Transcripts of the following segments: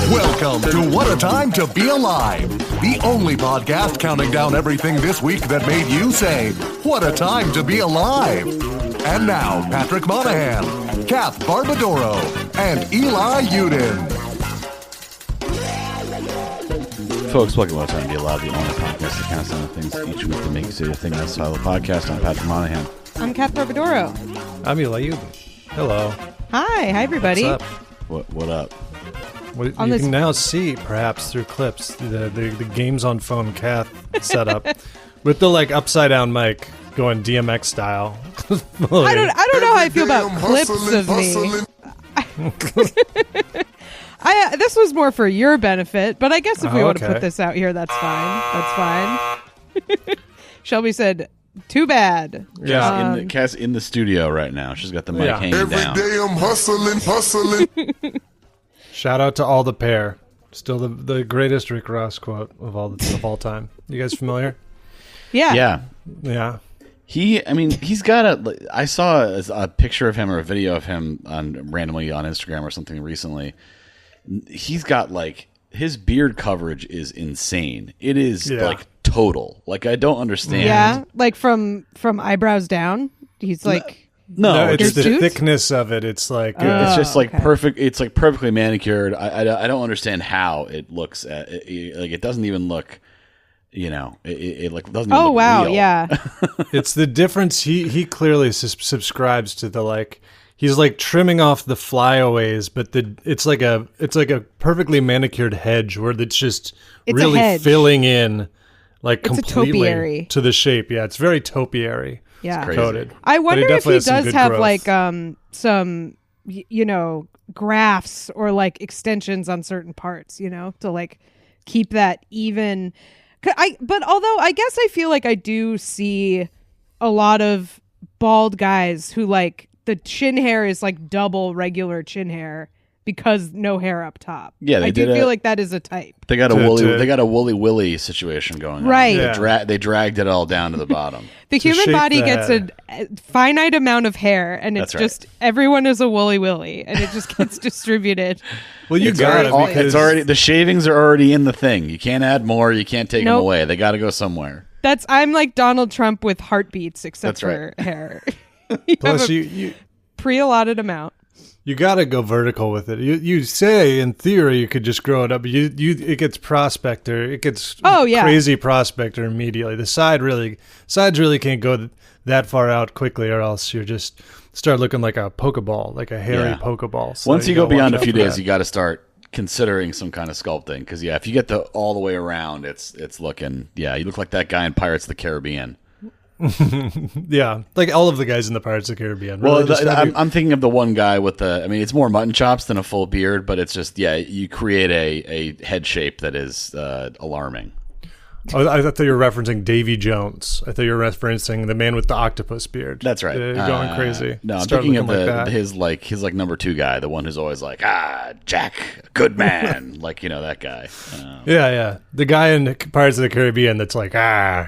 Welcome to What a Time to Be Alive, the only podcast counting down everything this week that made you say, what a time to be alive. And now, Patrick Monahan, Kath Barbadoro, and Eli Uden. Folks, welcome to What a Time to Be Alive, the only podcast that counts down the things each week that make you say the thing that's style of podcast. I'm Patrick Monahan. I'm Kath Barbadoro. I'm Eli Uden. Hello. Hi everybody. What's up? What up? You can now see, perhaps through clips, the games on phone Kath setup with the upside down mic going DMX style. I don't know how I feel about clips of me. This was more for your benefit, but I guess if we want to put this out here, that's fine. That's fine. Shelby said, "Too bad." Yeah, Kath's in the studio right now. She's got the mic hanging down. Every day I'm hustling. Shout out to all the pair. Still the greatest Rick Ross quote of all time. You guys familiar? Yeah. He's got I saw a picture of him or a video of him randomly on Instagram or something recently. He's got his beard coverage is insane. It is total. I don't understand. Yeah, from eyebrows down. He's No, it's the thickness of it. It's it's just perfect. It's perfectly manicured. I don't understand how it looks. It doesn't even look. It doesn't. Oh look wow! real. Yeah. It's the difference. He clearly subscribes to the He's trimming off the flyaways, but it's like a perfectly manicured hedge where it's just really filling in completely to the shape. Yeah, it's very topiary. Yeah, coated. I wonder if he does have growth. some grafts or extensions on certain parts, to keep that even. But although I guess I feel I do see a lot of bald guys who the chin hair is double regular chin hair because no hair up top. Yeah, I do feel that is a type. They got a woolly willy situation going on. Right. Yeah. They dragged it all down to the bottom. The human body gets a finite amount of hair, and it's just everyone is a woolly willy, and it just gets distributed. Well, you got it. It's already the shavings are already in the thing. You can't add more. You can't take them away. They got to go somewhere. I'm like Donald Trump with heartbeats, except for hair. Plus, you pre-allotted amount. You got to go vertical with it. You say in theory you could just grow it up, but it gets prospector. It gets crazy prospector immediately. The sides really can't go that far out quickly, or else you just start looking like a Pokeball, like a hairy Pokeball. So once you go beyond a few days, you got to start considering some kind of sculpting, because if you get all the way around, it's looking you look like that guy in Pirates of the Caribbean. Yeah, all of the guys in the Pirates of the Caribbean. Really I'm thinking of the one guy with it's more mutton chops than a full beard, but it's just you create a head shape that is alarming. Oh, I thought you were referencing Davy Jones. I thought you were referencing the man with the octopus beard. That's right. Going crazy. No, I'm thinking of his number two guy, the one who's always Jack, good man, that guy. Yeah. The guy in Pirates of the Caribbean that's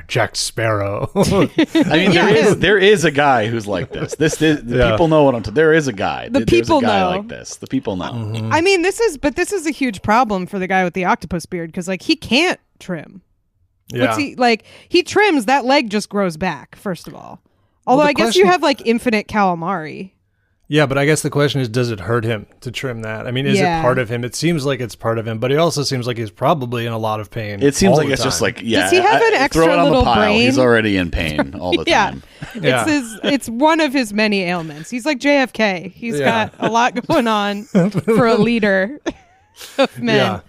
Jack Sparrow. I mean, there is a guy who's like this. People know what I'm talking. There is a guy. There's a guy like this. The people know. Mm-hmm. I mean, this is a huge problem for the guy with the octopus beard, because he can't trim. Yeah. He trims, that leg just grows back, first of all. Although I guess you have infinite calamari. Yeah, but I guess the question is, does it hurt him to trim that? I mean, is it part of him? It seems like it's part of him, but it also seems like he's probably in a lot of pain. It seems like it's just does he have an extra throw it on little the pile. brain? He's already in pain all the time. It's one of his many ailments. He's like JFK. He's got a lot going on for a leader of men. Yeah.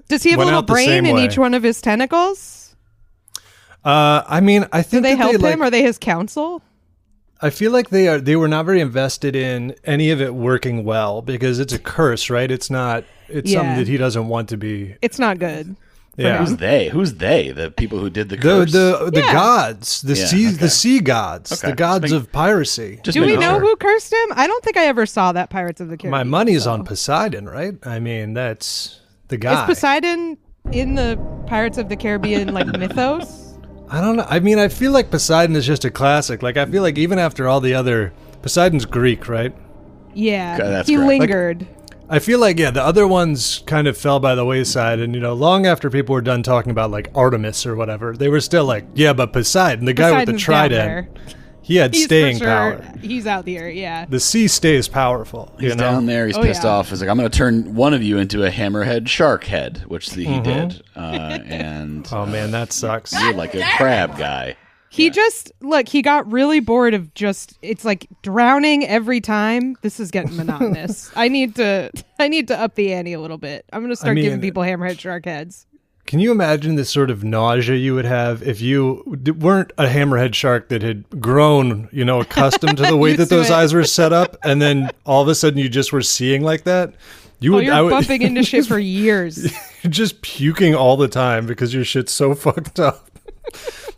Does he have a little brain in each one of his tentacles? I mean, I think do they help him? Are they his counsel? I feel like they were not very invested in any of it working well, because it's a curse, right? It's not. It's something that he doesn't want to be. It's not good. Yeah. Who's they? The people who did the curse? The gods, the sea gods, the gods of piracy. Do we know who cursed him? I don't think I ever saw that Pirates of the Caribbean. My money's on Poseidon, right? I mean, that's the guy. Is Poseidon in the Pirates of the Caribbean mythos? I don't know. I mean, I feel like Poseidon is just a classic. I feel like even after all the other, Poseidon's Greek, right? Yeah, that's he correct. lingered. I feel like, the other ones kind of fell by the wayside. And, long after people were done talking about, like, Artemis or whatever, they were still like, yeah, but Poseidon, the guy with the trident, he had staying power. He's out there, yeah. The sea stays powerful. He's down there. He's pissed off. He's like, I'm going to turn one of you into a hammerhead shark head, which he did. And oh, man, that sucks. You're like a crab guy. He he got really bored of it's like drowning every time. This is getting monotonous. I need to up the ante a little bit. I'm going to start giving people hammerhead shark heads. Can you imagine the sort of nausea you would have if you weren't a hammerhead shark that had grown, accustomed to the way that those eyes were set up, and then all of a sudden you just were seeing like that? You're bumping into shit for years. You're just puking all the time because your shit's so fucked up.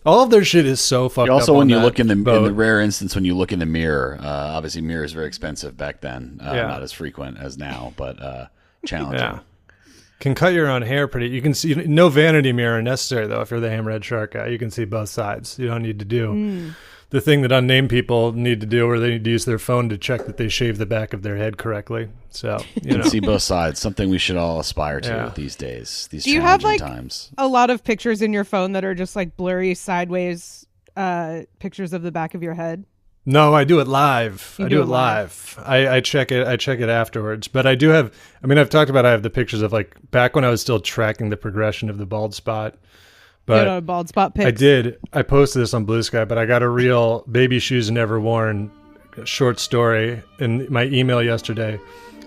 All of their shit is so fucked up. Also, when you look in the rare instance when you look in the mirror, obviously mirrors very expensive back then, not as frequent as now, but challenging. Yeah. Can cut your own hair pretty. You can see no vanity mirror necessary though. If you're the hammerhead shark guy, you can see both sides. You don't need to do the thing that unnamed people need to do, where they need to use their phone to check that they shave the back of their head correctly. So you can see both sides. Something we should all aspire to these days. These do you have times. A lot of pictures in your phone that are just like blurry sideways pictures of the back of your head? No, I do it live. I do it live. I check it. I check it afterwards. But I do have. I mean, I've talked about. I have the pictures of like back when I was still tracking the progression of the bald spot. But you had a bald spot pic. I did. I posted this on Blue Sky, but I got a real baby shoes never worn short story in my email yesterday.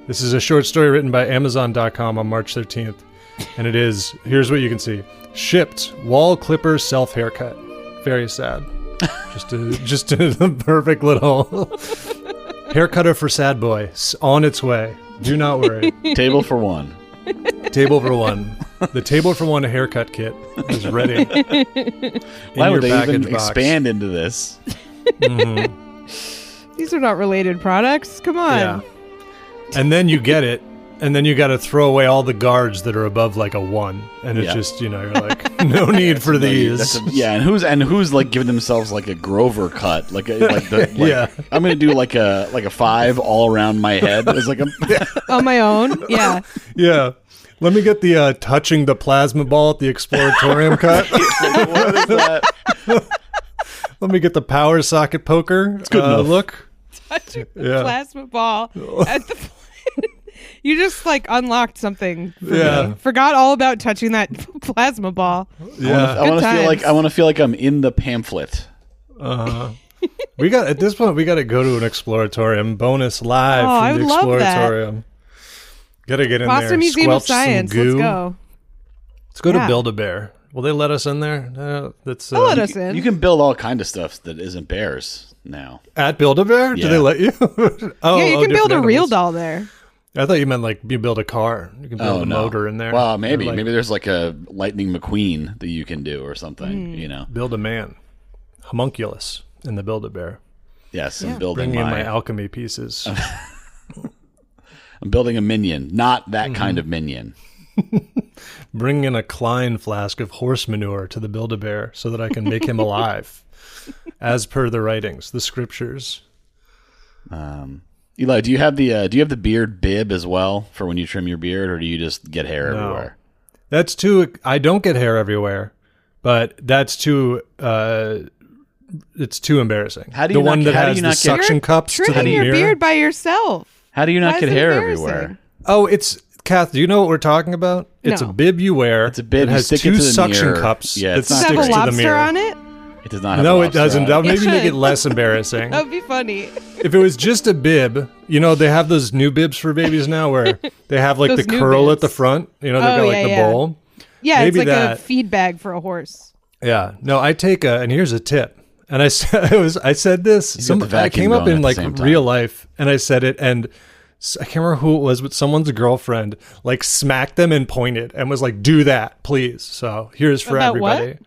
This is a short story written by Amazon.com on March 13th, and it is. Here's what you can see: shipped wall clipper self haircut. Very sad. Just the perfect little haircutter for sad boy on its way. Do not worry. Table for one. Table for one. The table for one haircut kit is ready. Why would they even expand into this? These are not related products. Come on. Yeah. And then you get it. And then you got to throw away all the guards that are above like a 1, and it's just you're like, no need for these. And who's like giving themselves like a Grover cut, I'm gonna do like a 5 all around my head. It's like on my own, yeah. Let me get the touching the plasma ball at the Exploratorium cut. What is that? Let me get the power socket poker. It's good enough. Look, touching the plasma ball at the. You just like unlocked something. Forgot all about touching that plasma ball. Yeah. I want to feel like I'm in the pamphlet. We got at this point we got to go to an Exploratorium bonus live from the Exploratorium. Got to get in Boston there. Museum of Science. Let's go. Let's go to Build-A-Bear. Will they let us in there? They'll let us in. You can build all kind of stuff that isn't bears now. At Build-A-Bear? Yeah. Do they let you? You can build a real doll there. I thought you meant like you build a car. You can build a motor in there. Well, maybe there's like a Lightning McQueen that you can do or something. Build a man, homunculus in the Build-A-Bear. Yes, I'm building in my alchemy pieces. I'm building a minion, not that kind of minion. Bring in a Klein flask of horse manure to the Build-A-Bear so that I can make him alive, as per the writings, the scriptures. Eli, do you have the beard bib as well for when you trim your beard, or do you just get hair everywhere? That's too. I don't get hair everywhere, but that's too. It's too embarrassing. How do you has suction cups to the trimming your beard by yourself? How do you not get hair everywhere? Oh, it's Kath. Do you know what we're talking about? It's a bib you wear. It's a bib. It has two suction cups. Yeah, that does it sticks have a to the lobster mirror. on it? It does not have No, a it doesn't. That'll maybe make it less embarrassing. That would be funny. If it was just a bib, they have those new bibs for babies now where they have like the curl bibs at the front. They've got like the bowl. Yeah, maybe it's like a feed bag for a horse. Yeah. No, I take and here's a tip. And I said this. I came up in like real life and I said it, and I can't remember who it was, but someone's girlfriend like smacked them and pointed and was like, "Do that, please." So here's for everybody. What?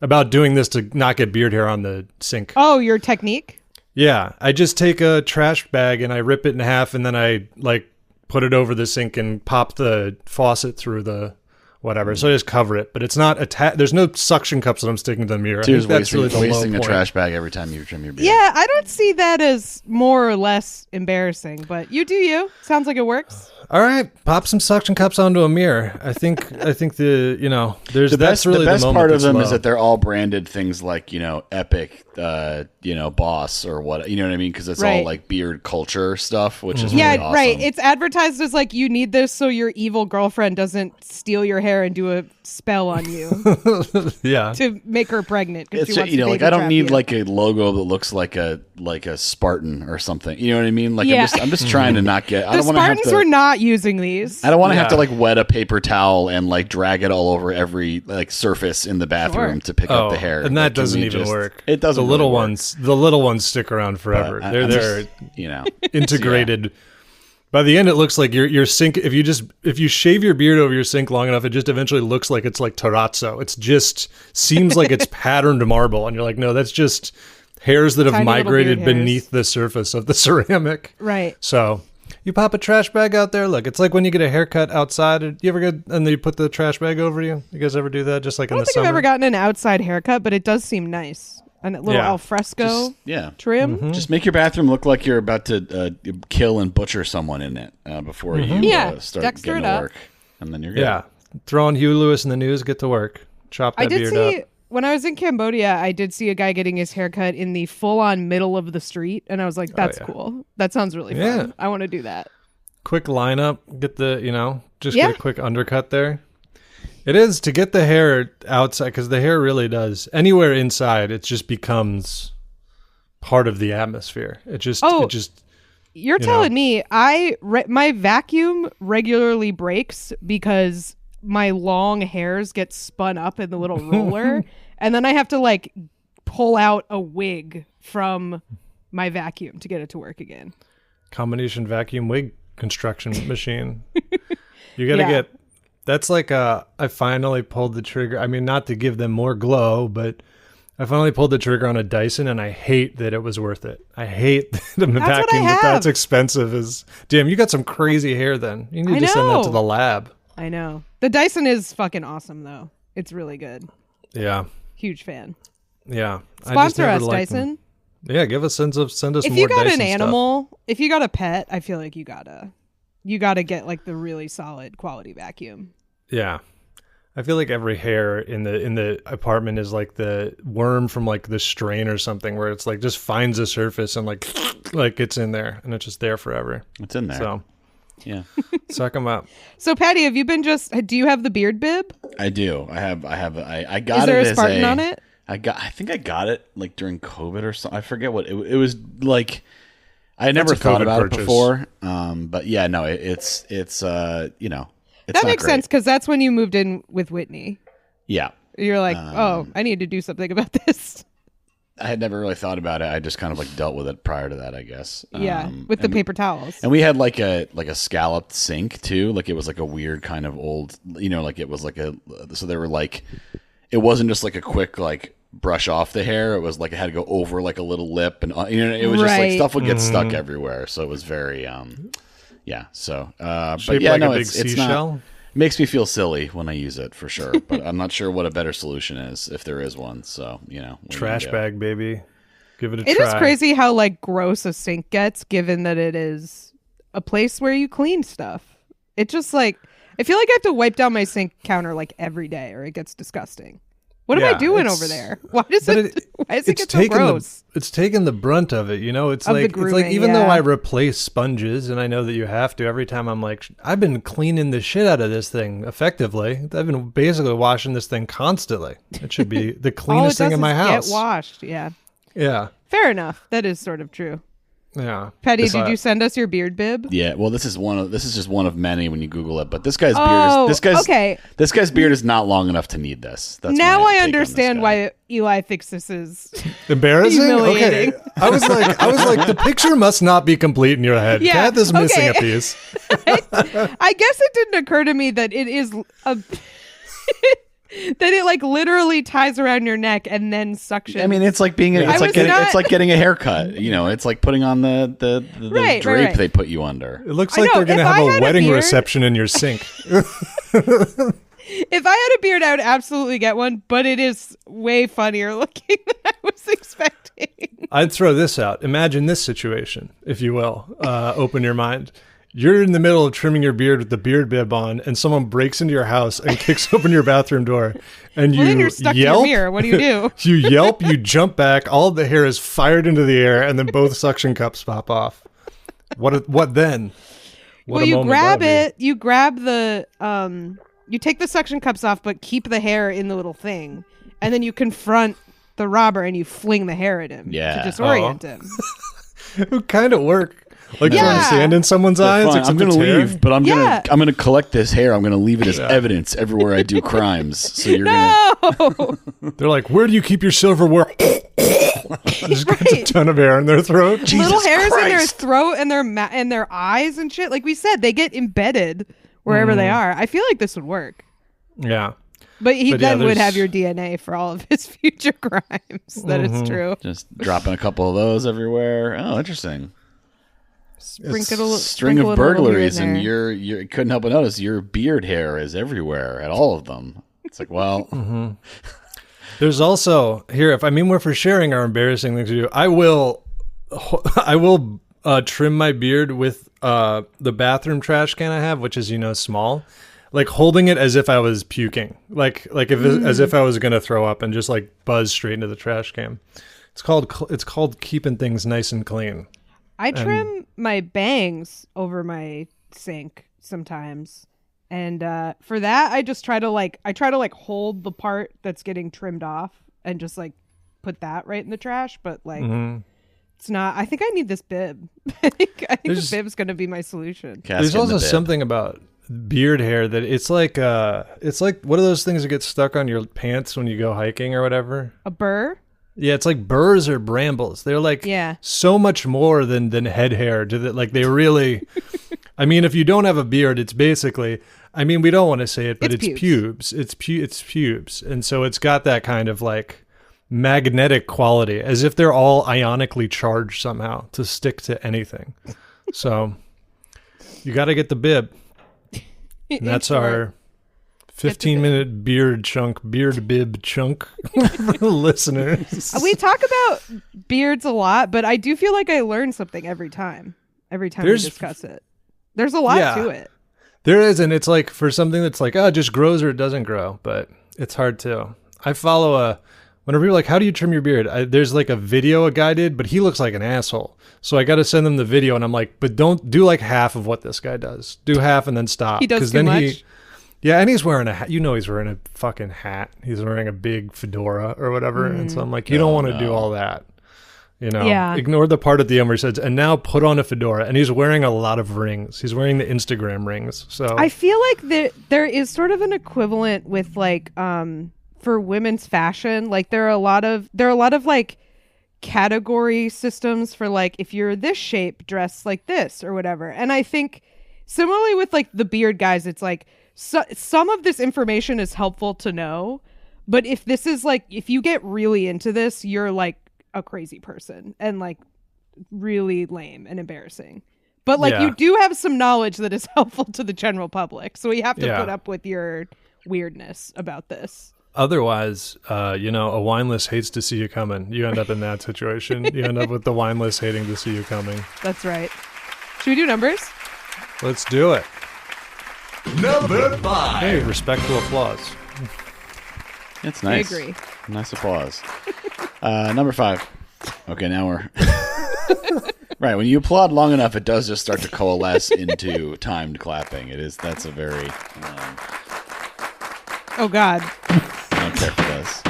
About doing this to not get beard hair on the sink. Oh, your technique? Yeah. I just take a trash bag and I rip it in half and then I like put it over the sink and pop the faucet through the whatever. So I just cover it, but it's not there's no suction cups that I'm sticking to the mirror. Cheers, that's really the wasting low a point. trash bag every time you trim your beard. Yeah, I don't see that as more or less embarrassing, but you do you. Sounds like it works. All right, pop some suction cups onto a mirror. I think the there's the that's best, really the best part of them low. is that they're all branded things like Epic, Boss or what, you know what I mean? Because it's all like beard culture stuff, which is really awesome. Right. It's advertised as like you need this so your evil girlfriend doesn't steal your hair and do a spell on you. Yeah, to make her pregnant. It's she wants just, to like I don't need you. like a logo that looks like a Spartan or something. You know what I mean? Like I'm just trying to not get. I don't want to have Spartans to. were not using these. I don't want to have to like wet a paper towel and like drag it all over every like surface in the bathroom to pick up the hair. And that doesn't even work. It doesn't. The little ones, the little ones stick around forever. They're integrated. By the end, it looks like your sink. If you shave your beard over your sink long enough, it just eventually looks like it's like terrazzo. It's just seems like it's patterned marble, and you're like, no, that's just hairs that have Tiny migrated beneath the surface of the ceramic. Right. So you pop a trash bag out there. Look, it's like when you get a haircut outside. You ever get and then you put the trash bag over you? You guys ever do that? Just like in the summer. I don't think I've ever gotten an outside haircut, but it does seem nice. And a little al fresco trim. Mm-hmm. Just make your bathroom look like you're about to kill and butcher someone in it before you start Dexter getting to work. And then you're good. Yeah. Throw on Huey Lewis in the news, get to work. Chop that beard up. When I was in Cambodia, I did see a guy getting his haircut in the full-on middle of the street. And I was like, that's cool. That sounds really fun. I want to do that. Quick lineup. Get the, get a quick undercut there. It is to get the hair outside because the hair really does. Anywhere inside, it just becomes part of the atmosphere. You're telling me my vacuum regularly breaks because my long hairs get spun up in the little roller, and then I have to like pull out a wig from my vacuum to get it to work again. Combination vacuum wig construction machine. You got to get. That's like I finally pulled the trigger. I mean, not to give them more glow, but I finally pulled the trigger on a Dyson, and I hate that it was worth it. I hate the vacuum that's expensive. Damn, you got some crazy hair then. You need to send that to the lab. I know. The Dyson is fucking awesome, though. It's really good. Yeah. Huge fan. Yeah. Sponsor us, Dyson. Yeah, send us if more you got Dyson an animal, stuff. If you got a pet, I feel like you gotta get like the really solid quality vacuum. Yeah. I feel like every hair in the apartment is like the worm from like the strain or something where it's like just finds a surface and like it's in there and it's just there forever. It's in there. So yeah. Suck them up. So Patty, have you been do you have the beard bib? I do. I got it. Is there a Spartan on it? I think I got it like during COVID or something. I forget what it was like. I had never thought about it before. But yeah, no, it's that makes sense because that's when you moved in with Whitney. Yeah. You're like, I need to do something about this. I had never really thought about it. I just kind of like dealt with it prior to that, I guess. Yeah, with the paper towels. And we had like a scalloped sink too. Like it was like a weird kind of old, like it was like so they were like, it wasn't just like a quick like brush off the hair. It was like it had to go over like a little lip and it was just like stuff would get stuck everywhere. So it was very yeah. So, but yeah, like no, a big it's seashell. not. Makes me feel silly when I use it for sure, but I'm not sure what a better solution is if there is one. So trash bag, baby, give it a try. It is crazy how like gross a sink gets, given that it is a place where you clean stuff. It just like I feel like I have to wipe down my sink counter like every day, or it gets disgusting. What am I doing over there? Why does it get so gross? It's taking the brunt of it, It's like even though I replace sponges, and I know that you have to every time. I'm like, I've been cleaning the shit out of this thing effectively. I've been basically washing this thing constantly. It should be the cleanest thing in my house. Get washed, yeah. Yeah. Fair enough. That is sort of true. Yeah. Patty, did you send us your beard bib? Yeah. Well, this is just one of many when you Google it. But this guy's beard this guy's beard is not long enough to need this. That's now I understand why Eli thinks this is embarrassing. Humiliating. Okay. I was like, the picture must not be complete in your head. Yeah. Kat is missing a piece. I guess it didn't occur to me that it is that it like literally ties around your neck and then suctions. I mean, it's like it's like getting a haircut. It's like putting on the drape they put you under. It looks like they're going to have a wedding reception in your sink. If I had a beard, I would absolutely get one, but it is way funnier looking than I was expecting. I'd throw this out. Imagine this situation, if you will. Open your mind. You're in the middle of trimming your beard with the beard bib on, and someone breaks into your house and kicks open your bathroom door, and then you you're stuck yelp. in your mirror. What do you do? You yelp, you jump back, all of the hair is fired into the air, and then both suction cups pop off. What then? Well, you grab it. You grab the you take the suction cups off, but keep the hair in the little thing, and then you confront the robber and you fling the hair at him to disorient him. It would kind of work. Like throwing sand in someone's eyes. I'm going to leave, but I'm going to collect this hair. I'm going to leave it as evidence everywhere I do crimes. So you're going. They're like, where do you keep your silverware? Just gets a ton of hair in their throat. Little hairs in their throat and their eyes and shit. Like we said, they get embedded wherever they are. I feel like this would work. Yeah. But he would have your DNA for all of his future crimes. That is true. Just dropping a couple of those everywhere. Oh, interesting. String of burglaries, and you couldn't help but notice your beard hair is everywhere at all of them. It's like, well, there's also here. If we're for sharing our embarrassing things to do, I will trim my beard with the bathroom trash can I have, which is small, like holding it as if I was puking, as if I was gonna throw up, and just like buzz straight into the trash can. It's called keeping things nice and clean. I trim my bangs over my sink sometimes, and for that I just try to hold the part that's getting trimmed off and just like put that right in the trash. But it's not. I think I need this bib. I think the bib's going to be my solution. There's also something about beard hair that it's like what are those things that get stuck on your pants when you go hiking or whatever? A burr. Yeah, it's like burrs or brambles. They're like so much more than head hair. They really... if you don't have a beard, it's basically... we don't want to say it, but it's pubes. It's pubes. And so it's got that kind of like magnetic quality, as if they're all ionically charged somehow to stick to anything. So you got to get the bib. And that's our... 15-minute beard bib chunk for the listeners. We talk about beards a lot, but I do feel like I learn something every time we discuss it. There's a lot to it. There is, and it's like for something that's like, it just grows or it doesn't grow, but it's hard to. I follow whenever you're like, how do you trim your beard? There's like a video a guy did, but he looks like an asshole. So I got to send them the video, and I'm like, but don't do like half of what this guy does. Do half and then stop. He does too much. Yeah, and he's wearing a hat. He's wearing a fucking hat. He's wearing a big fedora or whatever. And so I'm like, you don't want to do all that. Ignore the part at the end where he says, and now put on a fedora. And he's wearing a lot of rings. He's wearing the Instagram rings. So I feel like there is sort of an equivalent with like for women's fashion. Like there are a lot of like category systems for like, if you're this shape, dress like this or whatever. And I think similarly with like the beard guys, it's like, so some of this information is helpful to know, but if this is like, if you get really into this, you're like a crazy person and like really lame and embarrassing. But like you do have some knowledge that is helpful to the general public. So we have to put up with your weirdness about this. Otherwise, a wineless hates to see you coming. You end up in that situation. You end up with the wineless hating to see you coming. That's right. Should we do numbers? Let's do it. Number 5. Hey, respectful applause. It's nice. I agree. Nice applause. Number 5. Okay, now we're... Right, when you applaud long enough, it does just start to coalesce into timed clapping. That's a very... Oh, God. I don't care for this.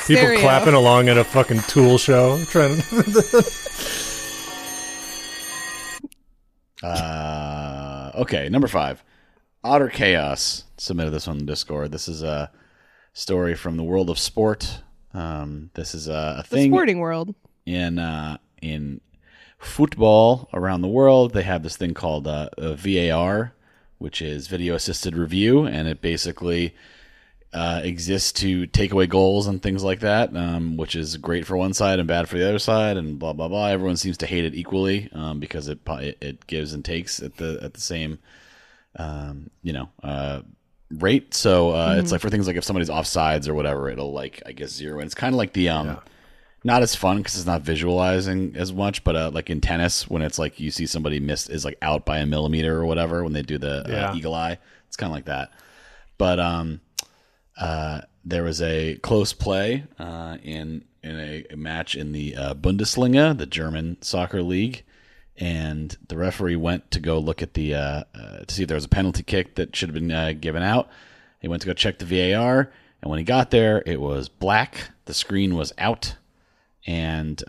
People clapping along at a fucking Tool show. Trying to... Okay, number 5. Otter Chaos submitted this on the Discord. This is a story from the world of sport. This is a thing. The sporting world. In football around the world, they have this thing called a VAR, which is video assisted review, and it basically exists to take away goals and things like that, which is great for one side and bad for the other side, and blah blah blah. Everyone seems to hate it equally because it gives and takes at the same rate. So it's like for things like if somebody's offsides or whatever, it'll like I guess zero. And it's kind of like the not as fun because it's not visualizing as much, but like in tennis when it's like you see somebody is like out by a millimeter or whatever when they do the eagle eye. It's kind of like that. But there was a close play in a match in the Bundesliga, the German soccer league, and the referee went to go look at the to see if there was a penalty kick that should have been given out. He went to go check the VAR, and when he got there, it was black. The screen was out, and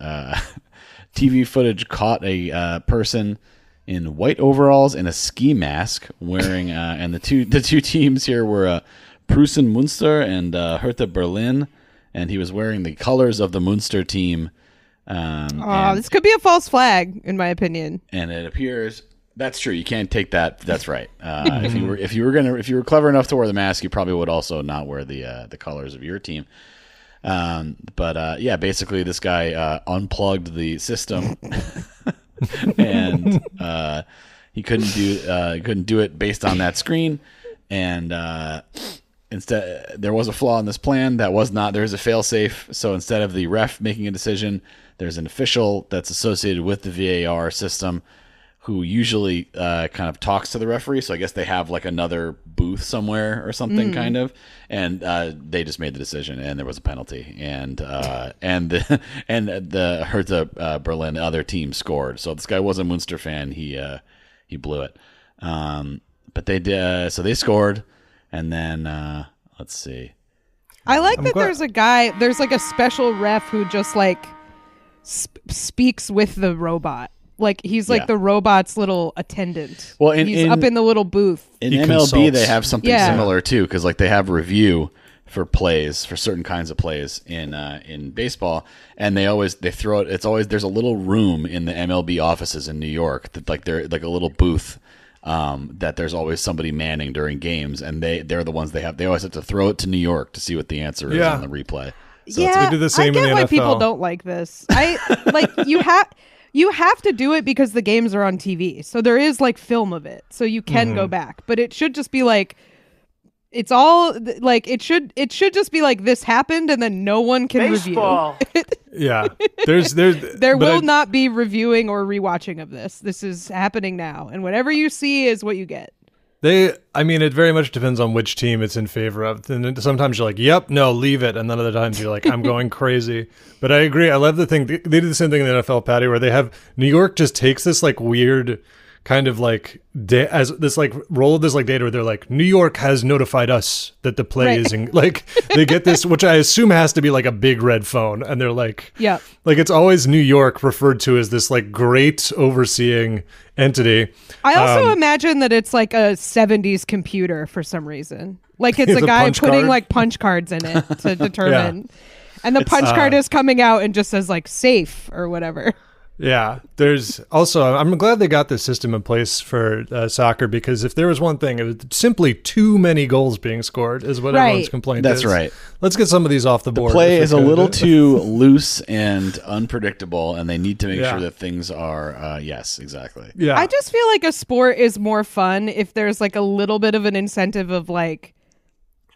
TV footage caught a person in white overalls and a ski mask wearing, and the two teams here were Preußen Münster and Hertha Berlin, and he was wearing the colors of the Münster team. This could be a false flag, in my opinion. And it appears that's true. You can't take that. That's right. If you were clever enough to wear the mask, you probably would also not wear the colors of your team. But basically, this guy unplugged the system. And he couldn't do it based on that screen, and instead there was a flaw in this plan there's a fail-safe. So instead of the ref making a decision, there's an official that's associated with the VAR system who usually kind of talks to the referee. So I guess they have like another booth somewhere or something kind of, and they just made the decision, and there was a penalty, and the Hertha Berlin, the other team, scored. So this guy was a Munster fan. He blew it, but they did. So they scored, and then let's see. I like that there's like a special ref who just like speaks with the robot. Like he's like the robot's little attendant. Well, he's up in the little booth. In MLB, they have something similar too, because like they have review for plays, for certain kinds of plays in baseball, and they throw it. It's always there's a little room in the MLB offices in New York that like they're like a little booth that there's always somebody manning during games, and they're the ones they always have to throw it to New York to see what the answer is on the replay. So they do the same I get why people don't like this. You have to do it because the games are on TV. So there is like film of it. So you can go back. But it should just be like it's all like it should just be like this happened and then no one can review. Yeah. There will not be reviewing or rewatching of this. This is happening now. And whatever you see is what you get. It very much depends on which team it's in favor of. And sometimes you're like, yep, no, leave it. And then other times you're like, I'm going crazy. But I agree. I love the thing. They do the same thing in the NFL, Patty, where they have New York just takes this like weird kind of like as this like roll of this like data where they're like, New York has notified us that the play is in, like they get this, which I assume has to be like a big red phone. And they're like, yeah, like it's always New York referred to as this like great overseeing entity. I also imagine that it's like a 70s computer for some reason. Like it's a guy putting like punch cards in it to determine. And the punch card is coming out and just says like safe or whatever. Yeah, there's also, I'm glad they got this system in place for soccer, because if there was one thing, it was simply too many goals being scored is what everyone's complaint is. That's right. Let's get some of these off the board. The play is a little too loose and unpredictable, and they need to make sure that things are, yes, exactly. Yeah. I just feel like a sport is more fun if there's like a little bit of an incentive of like,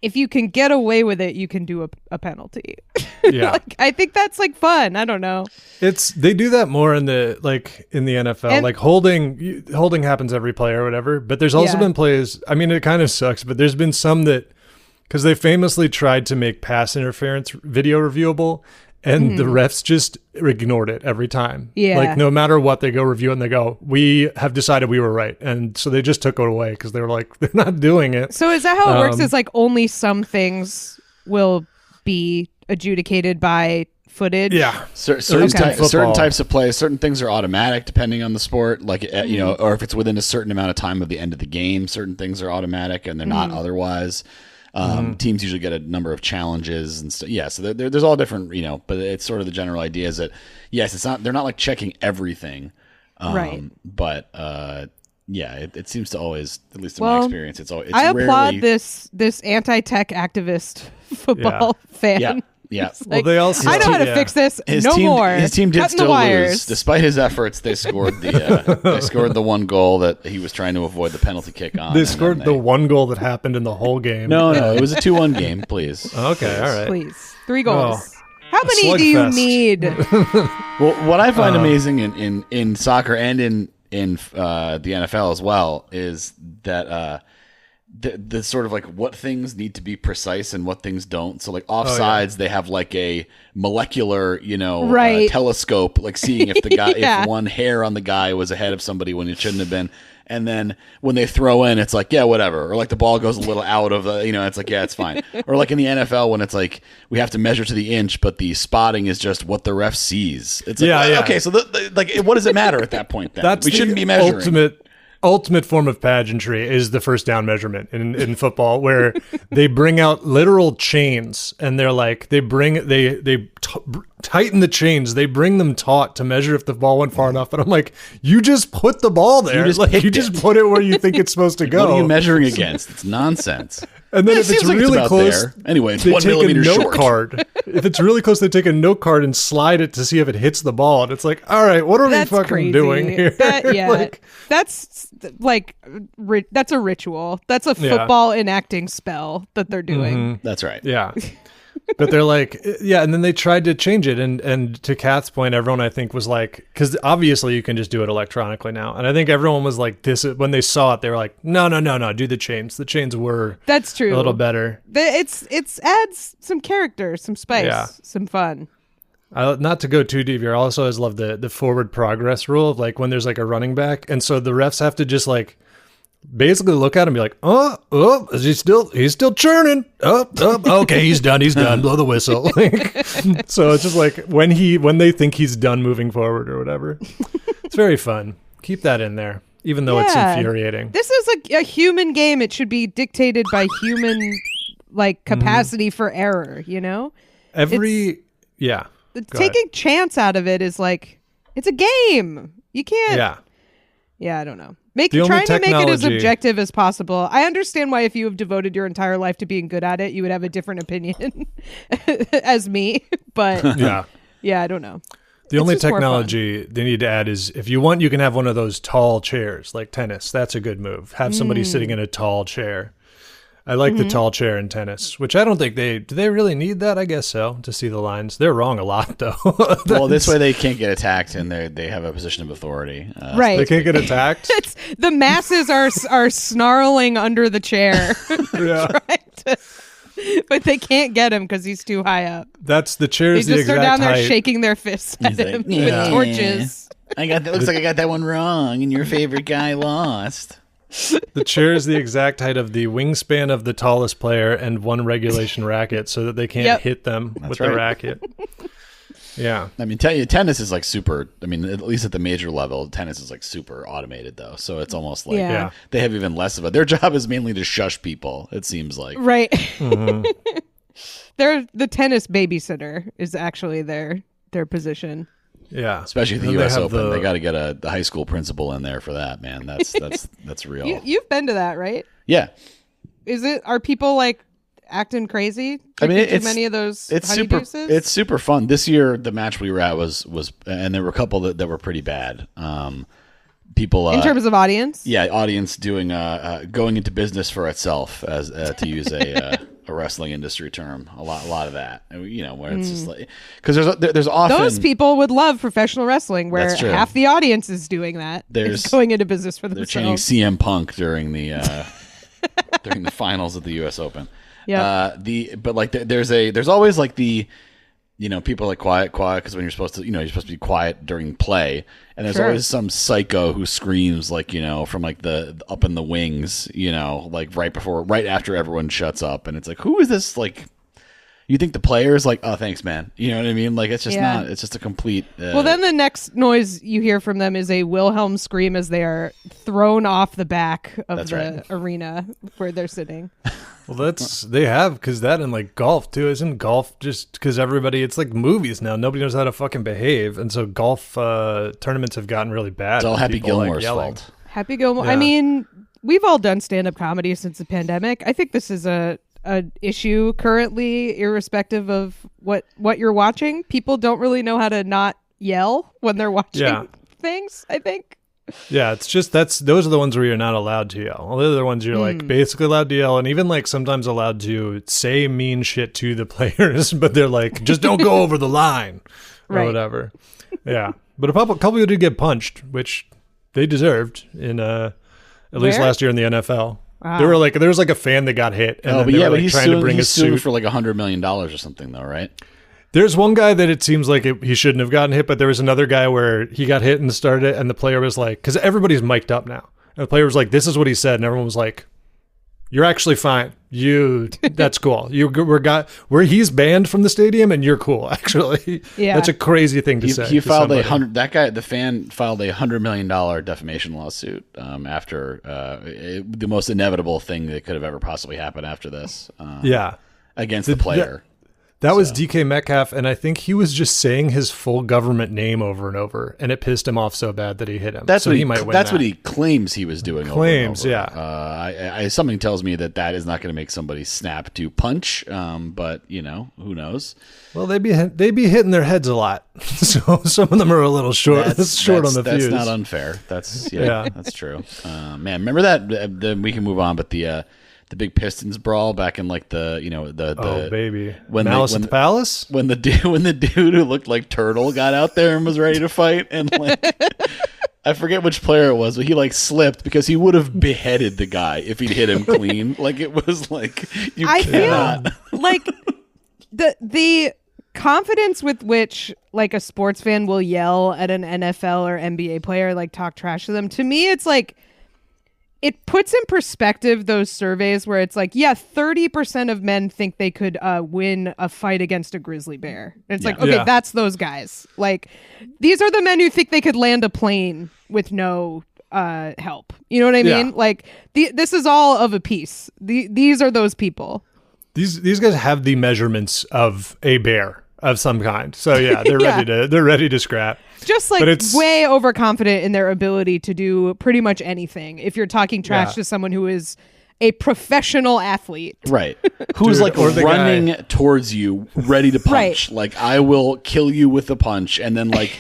if you can get away with it, you can do a penalty. Yeah. Like, I think that's like fun. I don't know. They do that more in the NFL. And, like holding happens every play or whatever. But there's also been plays. I mean, it kind of sucks, but there's been some that, because they famously tried to make pass interference video reviewable, and the refs just ignored it every time. Yeah. Like no matter what, they go review it and they go, we have decided we were right. And so they just took it away because they were like, they're not doing it. So is that how it works? Is like only some things will be adjudicated by footage? Yeah. Certain types of plays, certain things are automatic depending on the sport. Like, you know, or if it's within a certain amount of time of the end of the game, certain things are automatic and they're not otherwise. Teams usually get a number of challenges and stuff. Yeah, so there's all different, you know, but it's sort of the general idea is that yes, they're not like checking everything, right? But yeah, it seems to always, at least in my experience, it's I applaud this anti-tech activist football fan. Yeah. Like, they also I know how to fix this. His team did Cutting still the wires. lose, despite his efforts. They scored the one goal that he was trying to avoid the penalty kick on. They scored the one goal that happened in the whole game. No, it was a 2-1 game. Please. Okay, all right. Please, 3 goals. Oh. How many do you need? Well, what I find amazing in soccer and in the NFL as well is that the sort of like what things need to be precise and what things don't. So like offsides, they have like a molecular, telescope, like seeing if the guy, if one hair on the guy was ahead of somebody when it shouldn't have been. And then when they throw in, it's like, yeah, whatever. Or like the ball goes a little out of the, it's like, yeah, it's fine. Or like in the NFL when it's like, we have to measure to the inch, but the spotting is just what the ref sees. It's like, okay, so what does it matter at that point then? We shouldn't be measuring. Ultimate form of pageantry is the first down measurement in football, where they bring out literal chains and they're like, they tighten the chains. They bring them taut to measure if the ball went far enough. And I'm like, you just put the ball there. You just put it where you think it's supposed to go. What are you measuring against? It's nonsense. And then if it's really close, anyway, it's they 1 take millimeter a note short. card. If it's really close, they take a note card and slide it to see if it hits the ball. And it's like, all right, what are we fucking doing here? That's that's a ritual. That's a football enacting spell that they're doing. Mm-hmm. That's right. Yeah. But they're like, and then they tried to change it. And to Kath's point, everyone, I think, was like, because obviously you can just do it electronically now. And I think everyone was like, when they saw it, they were like, no, do the chains. The chains were that's true. A little better. It's adds some character, some spice, some fun. Not to go too deep here, I also always love the forward progress rule of like when there's like a running back. And so the refs have to just like, basically look at him and be like, is he's still churning. Okay, he's done, blow the whistle. So it's just like when they think he's done moving forward or whatever. It's very fun. Keep that in there, even though it's infuriating. This is a human game. It should be dictated by human capacity for error, taking chance out of it is like, it's a game. You can't. Yeah, I don't know. Trying to make it as objective as possible. I understand why if you have devoted your entire life to being good at it, you would have a different opinion as me. But I don't know. The only technology they need to add is if you want, you can have one of those tall chairs like tennis. That's a good move. Have somebody sitting in a tall chair. I like the tall chair in tennis, which I don't think do they really need that? I guess so, to see the lines. They're wrong a lot, though. Well, this way they can't get attacked, and they have a position of authority. Right. They can't get attacked? The masses are snarling under the chair. But they can't get him because he's too high up. That's the chair's the exact height. They just are down there shaking their fists at him with torches. Looks like I got that one wrong, and your favorite guy lost. The chair is the exact height of the wingspan of the tallest player and one regulation racket so that they can't hit them with the racket. Yeah. I mean, tennis is like super, at least at the major level, tennis is like super automated though. So it's almost like they have even less of it. Their job is mainly to shush people, it seems like. Right. Mm-hmm. They're the tennis babysitter is actually their position. Yeah, especially the U.S. Open. They got to get the high school principal in there for that, man. That's real. You've been to that, right? Yeah. Are people like acting crazy? It's many of those. It's super fun. This year, the match we were at was, and there were a couple that were pretty bad. People in terms of audience. Yeah, audience doing going into business for itself, as to use a wrestling industry term. A lot of that, where it's just like, because there's often those people would love professional wrestling where half the audience is doing that. There's going into business for themselves. They're chanting CM Punk during the during the finals of the U.S. Open. Yeah. There's always like the. People are like quiet, because when you're supposed to be quiet during play, and there's always some psycho who screams like, from like the up in the wings, like right after everyone shuts up, and it's like, who is this? Like, you think the player is like, oh, thanks, man. You know what I mean? Like, it's just not. It's just a complete. Well, then the next noise you hear from them is a Wilhelm scream as they are thrown off the back of the arena where they're sitting. Well, they have, because that in like golf too, isn't golf just because everybody, it's like movies now. Nobody knows how to fucking behave. And so golf tournaments have gotten really bad. It's all Happy Gilmore's fault. Happy Gilmore. Yeah. I mean, we've all done stand-up comedy since the pandemic. I think this is a an issue currently, irrespective of what you're watching. People don't really know how to not yell when they're watching things, I think. Yeah, it's just those are the ones where you're not allowed to yell. All the other ones you're like basically allowed to yell, and even like sometimes allowed to say mean shit to the players, but they're like, just don't go over the line or whatever. Yeah, but a couple people did get punched, which they deserved in at least last year in the NFL. Wow. There was like a fan that got hit, and but he's trying to bring a suit for like $100 million or something, though, right? There's one guy that it seems like he shouldn't have gotten hit, but there was another guy where he got hit and started it, and the player was like, because everybody's mic'd up now, and the player was like, "This is what he said," and everyone was like, "You're actually fine. That's cool. He's banned from the stadium, and you're cool. Actually, that's a crazy thing to say." He filed the fan filed a $100 million defamation lawsuit after the most inevitable thing that could have ever possibly happened after this. Against the player. That was DK Metcalf, and I think he was just saying his full government name over and over, and it pissed him off so bad that he hit him. That's what he claims he was doing. Claims, over and over. Something tells me that is not going to make somebody snap to punch. But who knows? Well, they be hitting their heads a lot, so some of them are a little short. On the fuse. That's not unfair. That's that's true. Man, remember that? We can move on, but the big Pistons brawl back in like when Malice at the Palace, when the dude who looked like Turtle got out there and was ready to fight, and like I forget which player it was, but he like slipped because he would have beheaded the guy if he'd hit him clean. Like it was like I feel like the confidence with which like a sports fan will yell at an NFL or NBA player, like talk trash to them. To me, it's like. It puts in perspective those surveys where it's like, 30% of men think they could win a fight against a grizzly bear. And it's like, okay, that's those guys. Like, these are the men who think they could land a plane with no help. You know what I mean? Like, this is all of a piece. These are those people. These guys have the measurements of a bear of some kind. So they're ready to scrap. Just like way overconfident in their ability to do pretty much anything. If you're talking trash to someone who is a professional athlete, right? Who's running towards you, ready to punch. Right. Like I will kill you with a punch, and then like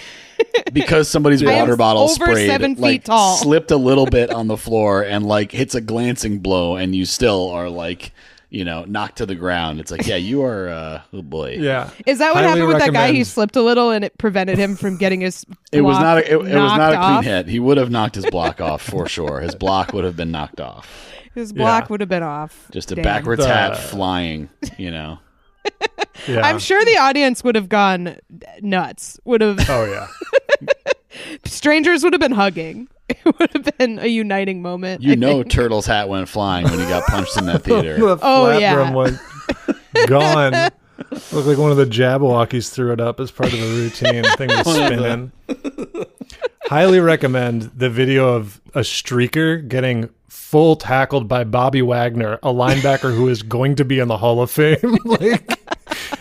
because somebody's water bottle sprayed, 7 feet tall, slipped a little bit on the floor, and like hits a glancing blow, and you still are like. Knocked to the ground. It's like, you are, oh boy. Yeah. Is that what happened with that guy? He slipped a little and it prevented him from getting his block It was not a off. clean hit. He would have knocked his block off for sure. His block would have been knocked off. His block would have been off. Just a backwards hat flying, Yeah. I'm sure the audience would have gone nuts. Would have. Oh, yeah. Strangers would have been hugging. It would have been a uniting moment. Turtle's hat went flying when he got punched in that theater. Went gone. Looked like one of the Jabberwockies threw it up as part of the routine. Thing was spinning. Highly recommend the video of a streaker getting full tackled by Bobby Wagner, a linebacker who is going to be in the Hall of Fame.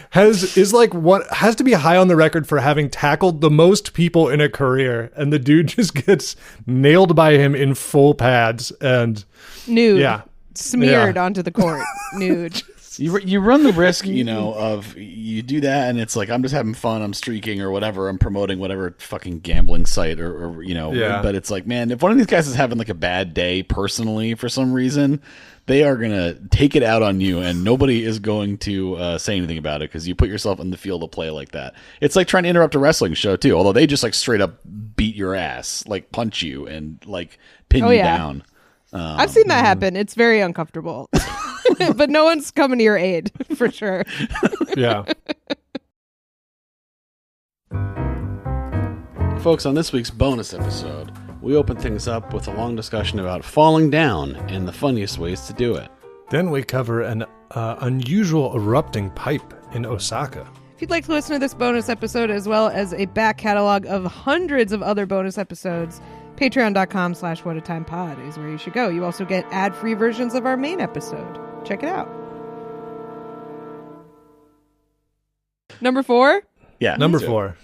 Has to be high on the record for having tackled the most people in a career, and the dude just gets nailed by him in full pads and nude, smeared onto the court, nude. You run the risk, of you do that, and it's like I'm just having fun, I'm streaking or whatever, I'm promoting whatever fucking gambling site or but it's like, man, if one of these guys is having like a bad day personally for some reason. They are going to take it out on you, and nobody is going to say anything about it because you put yourself in the field of play like that. It's like trying to interrupt a wrestling show, too, although they just like straight up beat your ass, like punch you and like pin you down. I've seen that happen. It's very uncomfortable. But no one's coming to your aid, for sure. Yeah. Folks, on this week's bonus episode, we open things up with a long discussion about falling down and the funniest ways to do it. Then we cover an unusual erupting pipe in Osaka. If you'd like to listen to this bonus episode as well as a back catalog of hundreds of other bonus episodes, patreon.com/whatatimepod is where you should go. You also get ad-free versions of our main episode. Check it out. Number 4? Yeah. Number 4.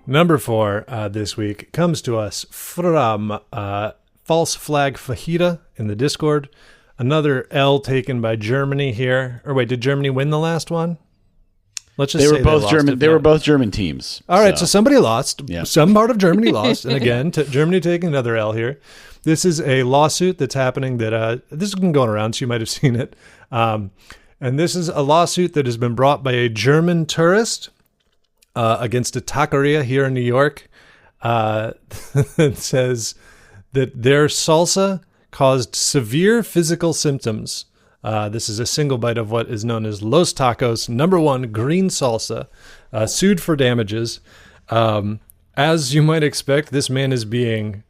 Number 4 this week comes to us from False flag fajita in the Discord. Another L taken by Germany here. Or wait, did Germany win the last one? Let's just they say were both German. They were both German teams. All right, so somebody lost. Yeah. Some part of Germany lost, and again, Germany taking another L here. This is a lawsuit that's happening. That this has been going around, so you might have seen it. And this is a lawsuit that has been brought by a German tourist against a taqueria here in New York. It says that their salsa caused severe physical symptoms. This is a single bite of what is known as Los Tacos, #1 green salsa, sued for damages. As you might expect, this man is being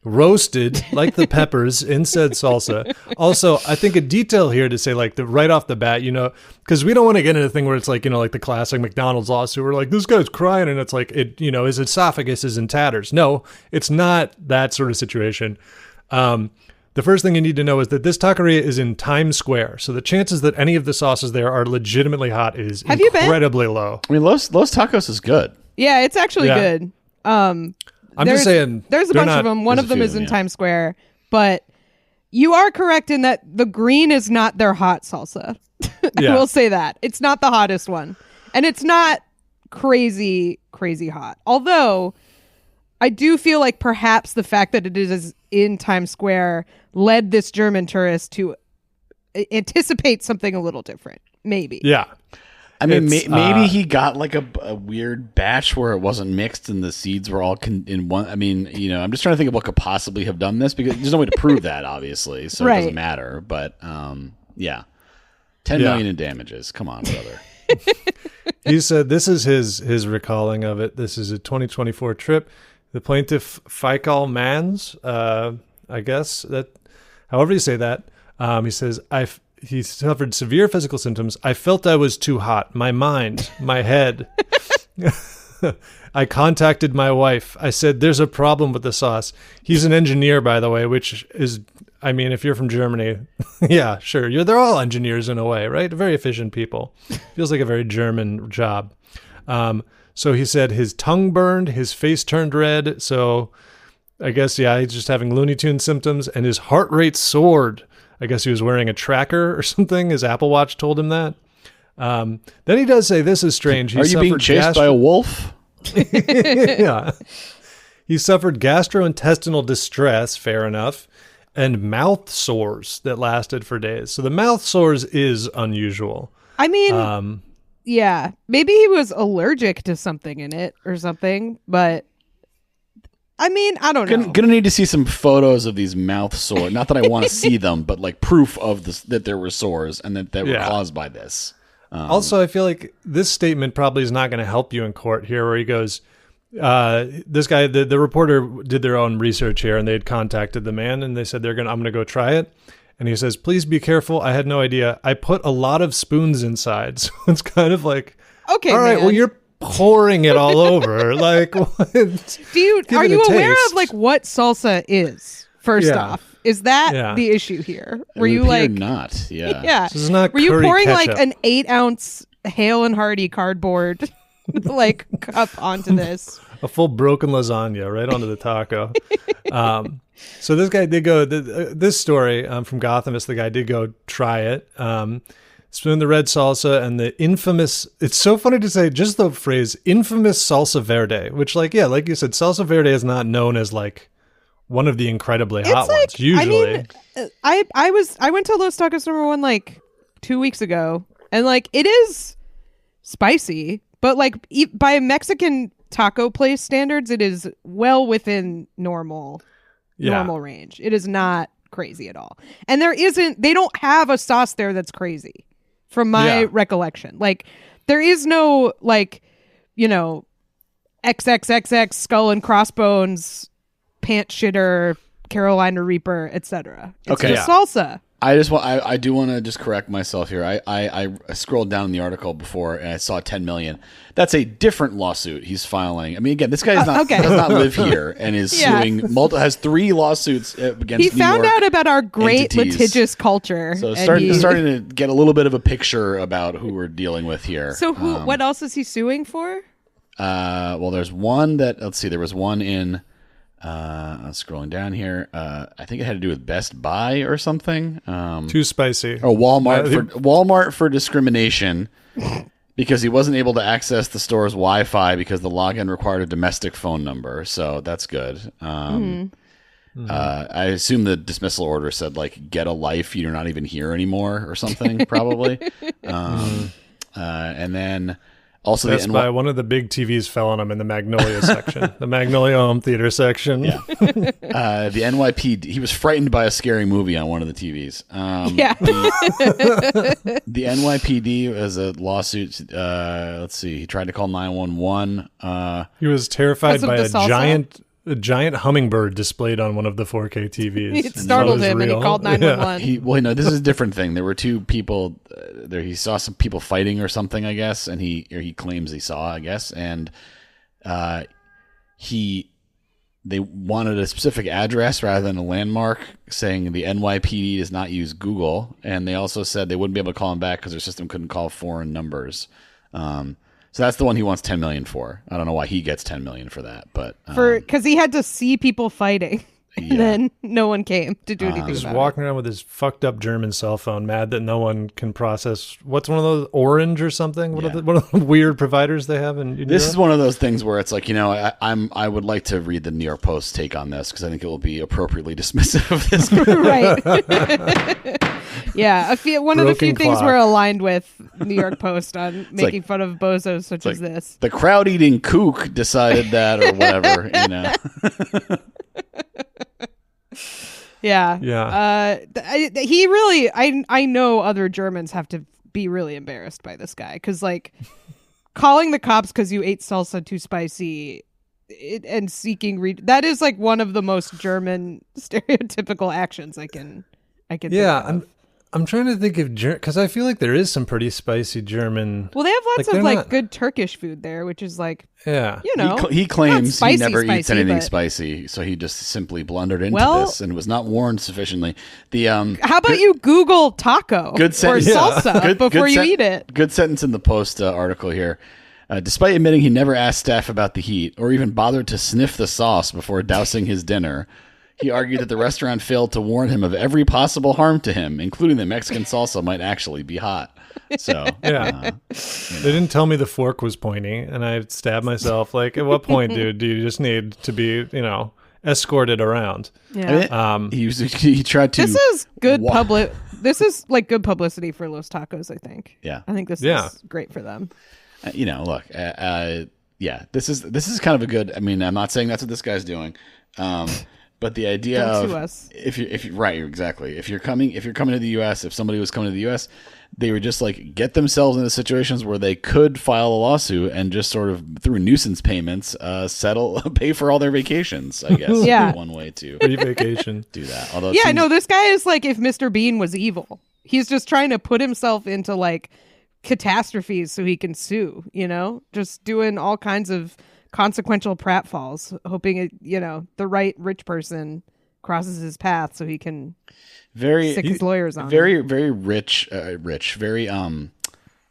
roasted like the peppers in said salsa. Also, I think a detail here to say, like, right off the bat, because we don't want to get into a thing where it's like, like the classic McDonald's lawsuit where like, this guy's crying and it's like, his esophagus is in tatters. No, it's not that sort of situation. The first thing you need to know is that this taqueria is in Times Square, so the chances that any of the sauces there are legitimately hot is incredibly low. I mean, Los Tacos is good. Yeah, it's actually good. I'm just saying, there's a bunch of them. One of them is in Times Square, but you are correct in that the green is not their hot salsa. I will say that it's not the hottest one, and it's not crazy hot. Although I do feel like perhaps the fact that it is in Times Square led this German tourist to anticipate something a little different. Maybe. Yeah. I mean, maybe he got like a weird batch where it wasn't mixed and the seeds were all in one. I mean, I'm just trying to think of what could possibly have done this, because there's no way to prove that, obviously, so It doesn't matter. But yeah, 10 million in damages. Come on, brother. He said this is his recalling of it. This is a 2024 trip. The plaintiff, Feikal Mans, I guess that, however you say that, he says, he suffered severe physical symptoms. I felt I was too hot. My mind, my head. I contacted my wife. I said, there's a problem with the sauce. He's an engineer, by the way, which is, I mean, if you're from Germany, yeah, sure. They're all engineers in a way, right? Very efficient people. Feels like a very German job. So he said his tongue burned, his face turned red. So I guess, he's just having Looney Tunes symptoms, and his heart rate soared. I guess he was wearing a tracker or something. His Apple Watch told him that. Then he does say, this is strange. Are you being chased by a wolf? Yeah. He suffered gastrointestinal distress, fair enough, and mouth sores that lasted for days. So the mouth sores is unusual. I mean, yeah, maybe he was allergic to something in it or something, but I mean, I don't know. Gonna need to see some photos of these mouth sores. Not that I want to see them, but like proof of this, that there were sores and that they were caused by this. Also, I feel like this statement probably is not going to help you in court here, where he goes, this guy, the reporter did their own research here, and they had contacted the man, and they said, I'm going to go try it. And he says, please be careful. I had no idea. I put a lot of spoons inside. So it's kind of like, okay, all right, man. Well, you're pouring it all over. Like, what? Are you aware of like what salsa is? First off, is that the issue here? Were you like not? Yeah, yeah. This is not. Were you pouring ketchup. like an 8-ounce Hale and Hardy cardboard like cup onto this? A full broken lasagna right onto the taco. So this guy did go. This story from Gothamist, the guy did go try it. Spoon the red salsa and the infamous, it's so funny to say just the phrase infamous salsa verde, which like you said, salsa verde is not known as like one of the incredibly hot ones usually. I mean, I went to Los Tacos #1 like 2 weeks ago, and like it is spicy, but like by Mexican taco place standards, it is well within normal range. It is not crazy at all. And they don't have a sauce there that's crazy. From my recollection, like there is no like, XXXX skull and crossbones, pant shitter, Carolina Reaper, etc. It's just salsa. I do want to just correct myself here. I scrolled down the article before and I saw 10 million. That's a different lawsuit he's filing. I mean, again, this guy does not live here and is suing. Has 3 lawsuits against. He found out about our great litigious culture. So starting to get a little bit of a picture about who we're dealing with here. So what else is he suing for? Well, there's one that, let's see, there was one in Scrolling down here, I think it had to do with Best Buy or something. Too spicy. Oh, Walmart for discrimination because he wasn't able to access the store's Wi-Fi because the login required a domestic phone number. So that's good. I assume the dismissal order said like "get a life, you're not even here anymore" or something, probably. And then also Best Buy, one of the big TVs fell on him in the Magnolia section, the Magnolia Home Theater section. Yeah. The NYPD, he was frightened by a scary movie on one of the TVs. The NYPD has a lawsuit. Let's see. He tried to call 911. He was terrified by a giant hummingbird displayed on one of the 4K TVs. It startled him, and he called 911. Yeah. This is a different thing. There were two people there. He saw some people fighting or something, I guess, and he claims he saw, I guess, and they wanted a specific address rather than a landmark, saying the NYPD does not use Google, and they also said they wouldn't be able to call him back because their system couldn't call foreign numbers. So that's the one he wants $10 million for. I don't know why he gets $10 million for that, but because he had to see people fighting, and then no one came to do anything. Just walking around with his fucked up German cell phone, mad that no one can process. What's one of those, Orange or something? What are the weird providers they have in This Europe? Is one of those things where it's like, I would like to read the New York Post take on this because I think it will be appropriately dismissive of this guy. Right. Yeah, one of the few things we're aligned with New York Post on making fun of bozos such as this. The crowd-eating kook decided that, or whatever, Yeah. He really, I know other Germans have to be really embarrassed by this guy because, like, calling the cops because you ate salsa too spicy and seeking that is like one of the most German stereotypical actions I can think of. I'm trying to think of because I feel like there is some pretty spicy German. Well, they have lots of good Turkish food there, which is like, he claims he never eats anything spicy, so he just simply blundered into this and was not warned sufficiently. How about you Google taco or salsa before you eat it? Good sentence in the Post article here. Despite admitting he never asked staff about the heat or even bothered to sniff the sauce before dousing his dinner, he argued that the restaurant failed to warn him of every possible harm to him, including that Mexican salsa might actually be hot. So, They didn't tell me the fork was pointy, and I stabbed myself. Like, at what point, dude, do you just need to be, escorted around? Yeah. He tried to. This is good This is like good publicity for Los Tacos, I think. Yeah. I think this is great for them. Look, this is kind of a good. I mean, I'm not saying that's what this guy's doing. But the idea Don't sue us. if you right, exactly. If you're coming to the US, if somebody was coming to the US, they would just like get themselves into situations where they could file a lawsuit and just sort of through nuisance payments pay for all their vacations, I guess. Yeah. One way to vacation do that. Although this guy is like if Mr. Bean was evil. He's just trying to put himself into like catastrophes so he can sue, just doing all kinds of consequential pratfalls, hoping the right rich person crosses his path so he can stick his lawyers on very very rich, very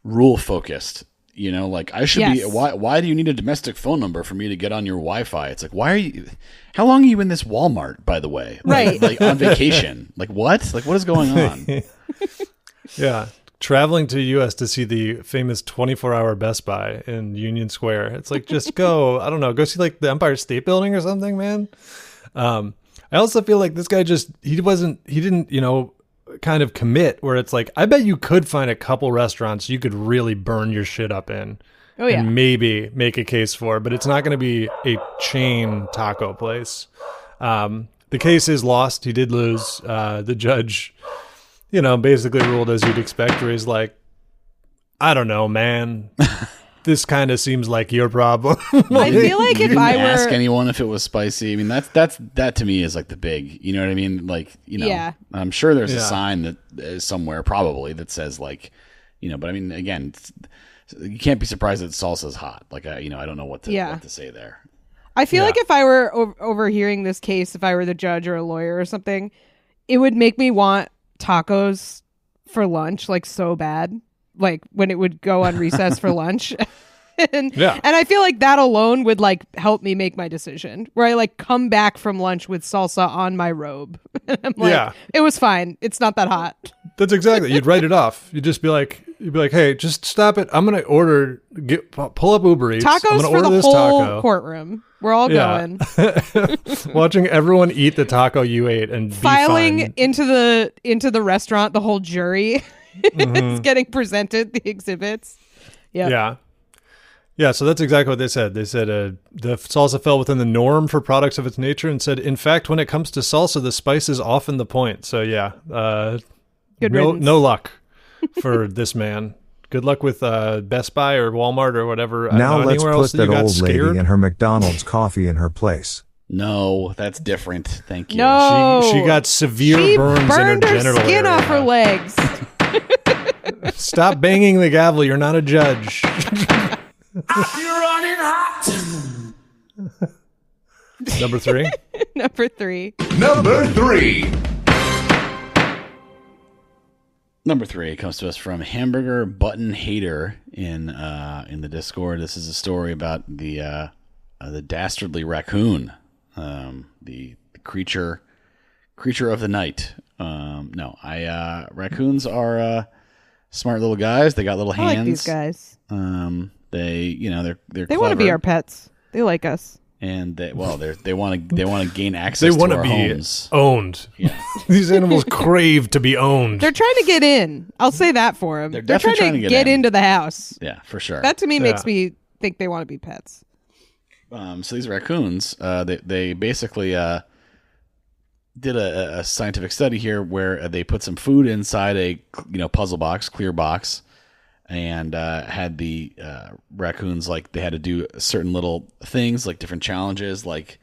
rule focused. Like I should be. Why do you need a domestic phone number for me to get on your Wi-Fi? It's like how long are you in this Walmart, by the way? Right, like on vacation. Like what? Like what is going on? Yeah. Traveling to the U.S. to see the famous 24-hour Best Buy in Union Square. It's like, just go, I don't know, go see like the Empire State Building or something, man. I also feel like this guy he didn't, kind of commit where it's like, I bet you could find a couple restaurants you could really burn your shit up in. Oh, yeah. And maybe make a case for, but it's not going to be a chain taco place. The case is lost. He did lose. The judge basically ruled as you'd expect, where he's like, I don't know, man. This kind of seems like your problem. I feel like if I were ask anyone if it was spicy. I mean, that to me is like the big, you know what I mean? Like, I'm sure there's a sign that is somewhere probably that says like, but I mean, again, you can't be surprised that salsa's hot. Like, I don't know what to say there. I feel like if I were overhearing this case, if I were the judge or a lawyer or something, it would make me want tacos for lunch like so bad, like when it would go on recess for lunch. and I feel like that alone would like help me make my decision, where I like come back from lunch with salsa on my robe. I'm like, it was fine. It's not that hot. That's exactly. You'd write it off. You'd just be like, hey, just stop it. I'm gonna pull up Uber Eats. Tacos I'm gonna for order the this whole taco. courtroom. We're all going. Watching everyone eat the taco you ate and filing be fine. into the restaurant. The whole jury is getting presented the exhibits. Yeah. So that's exactly what they said. They said the salsa fell within the norm for products of its nature, and said, in fact, when it comes to salsa, the spice is often the point. So no luck for this man. Good luck with Best Buy or Walmart or whatever. Now let's put that old lady and her McDonald's coffee in her place. No, that's different. Thank you. No, she got severe burns in her genital skin area. off her legs. Stop banging the gavel. You're not a judge. You're running hot. Number 3. Number 3. Number 3. Number 3 comes to us from Hamburger Button Hater in the Discord. This is a story about the dastardly raccoon, the creature of the night. Raccoons are smart little guys. They got little hands. I like these guys. They're they want to be our pets. They like us. And they want to gain access to our homes. Owned. Yeah. These animals crave to be owned. They're trying to get in. I'll say that for them. They're trying to get into the house. Yeah, for sure. That to me makes me think they want to be pets. So these raccoons, they basically did a scientific study here where they put some food inside a puzzle box, clear box, and had the raccoons, like, they had to do certain little things, like different challenges, like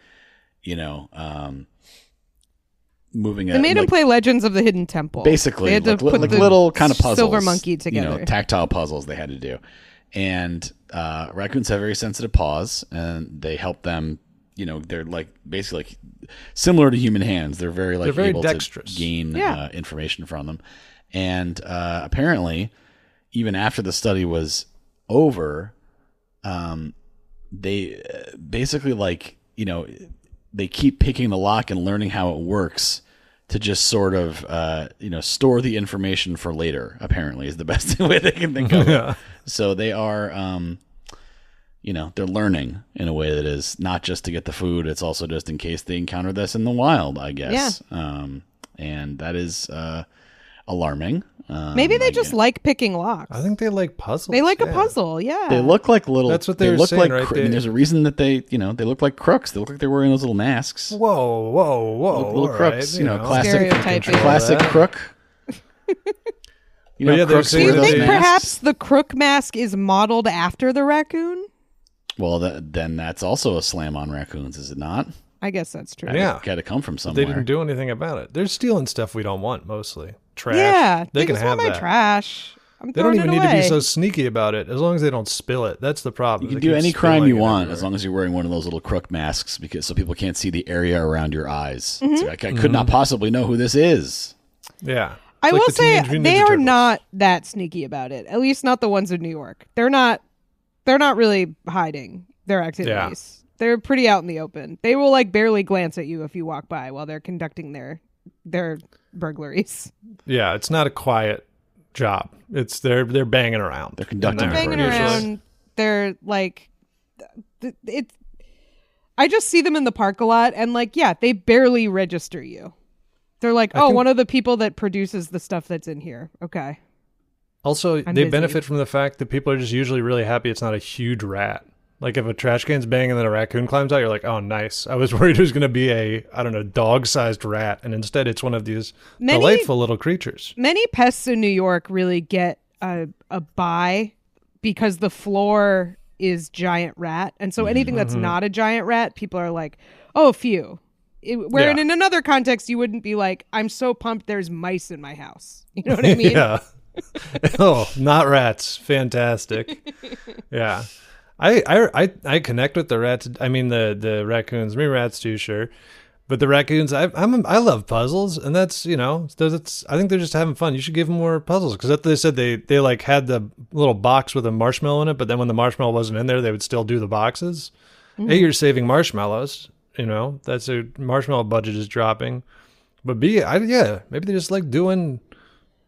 moving. They made them play Legends of the Hidden Temple. Basically, they had to put the little kind of puzzles, silver monkey together, tactile puzzles they had to do. And raccoons have very sensitive paws, and they help them. They're like basically like similar to human hands. They're very able dexterous to gain information from them. And apparently, even after the study was over, they basically they keep picking the lock and learning how it works to just sort of store the information for later. Apparently, is the best way they can think of it. So they are, they're learning in a way that is not just to get the food. It's also just in case they encounter this in the wild, I guess. Yeah. And that is alarming. Maybe they just like picking locks. I think they like puzzles. They like a puzzle, yeah. They look like little. That's what they were saying, right? There's a reason that they look like crooks. They look like they're wearing those little masks. Whoa! Little crooks, right, classic crook. Do you think perhaps the crook mask is modeled after the raccoon? Well, then that's also a slam on raccoons, is it not? I guess that's true. Got to come from somewhere. They didn't do anything about it. They're stealing stuff we don't want, mostly. Trash. Yeah, they can have my that. Trash. They don't even need to be so sneaky about it, as long as they don't spill it. That's the problem. You can do any crime you want as long as you're wearing one of those little crook masks, so people can't see the area around your eyes. Mm-hmm. So I could not possibly know who this is. Yeah. I will say they are not that sneaky about it. At least not the ones in New York. They're not really hiding their activities. Yeah. They're pretty out in the open. They will barely glance at you if you walk by while they're conducting their burglaries. Yeah, it's not a quiet job. It's they're banging around. They're conducting. They're banging around. They're I just see them in the park a lot, and they barely register you. They're like, one of the people that produces the stuff that's in here. Okay. Also, they benefit from the fact that people are just usually really happy it's not a huge rat. Like if a trash can's banging and then a raccoon climbs out, you're like, oh, nice. I was worried it was going to be a, dog-sized rat. And instead it's one of these delightful little creatures. Many pests in New York really get a buy because the floor is giant rat. And so anything that's not a giant rat, people are like, oh, phew. Wherein in another context, you wouldn't be like, I'm so pumped there's mice in my house. You know what I mean? Yeah. Oh, not rats. Fantastic. Yeah. I connect with the rats. I mean, the raccoons. Me rats too, sure. But the raccoons, I love puzzles, and that's, you know, I think they're just having fun. You should give them more puzzles, because they said they like had the little box with a marshmallow in it, but then when the marshmallow wasn't in there, they would still do the boxes. A, you're saving marshmallows, you know, that's a marshmallow budget is dropping. But B, maybe they just like doing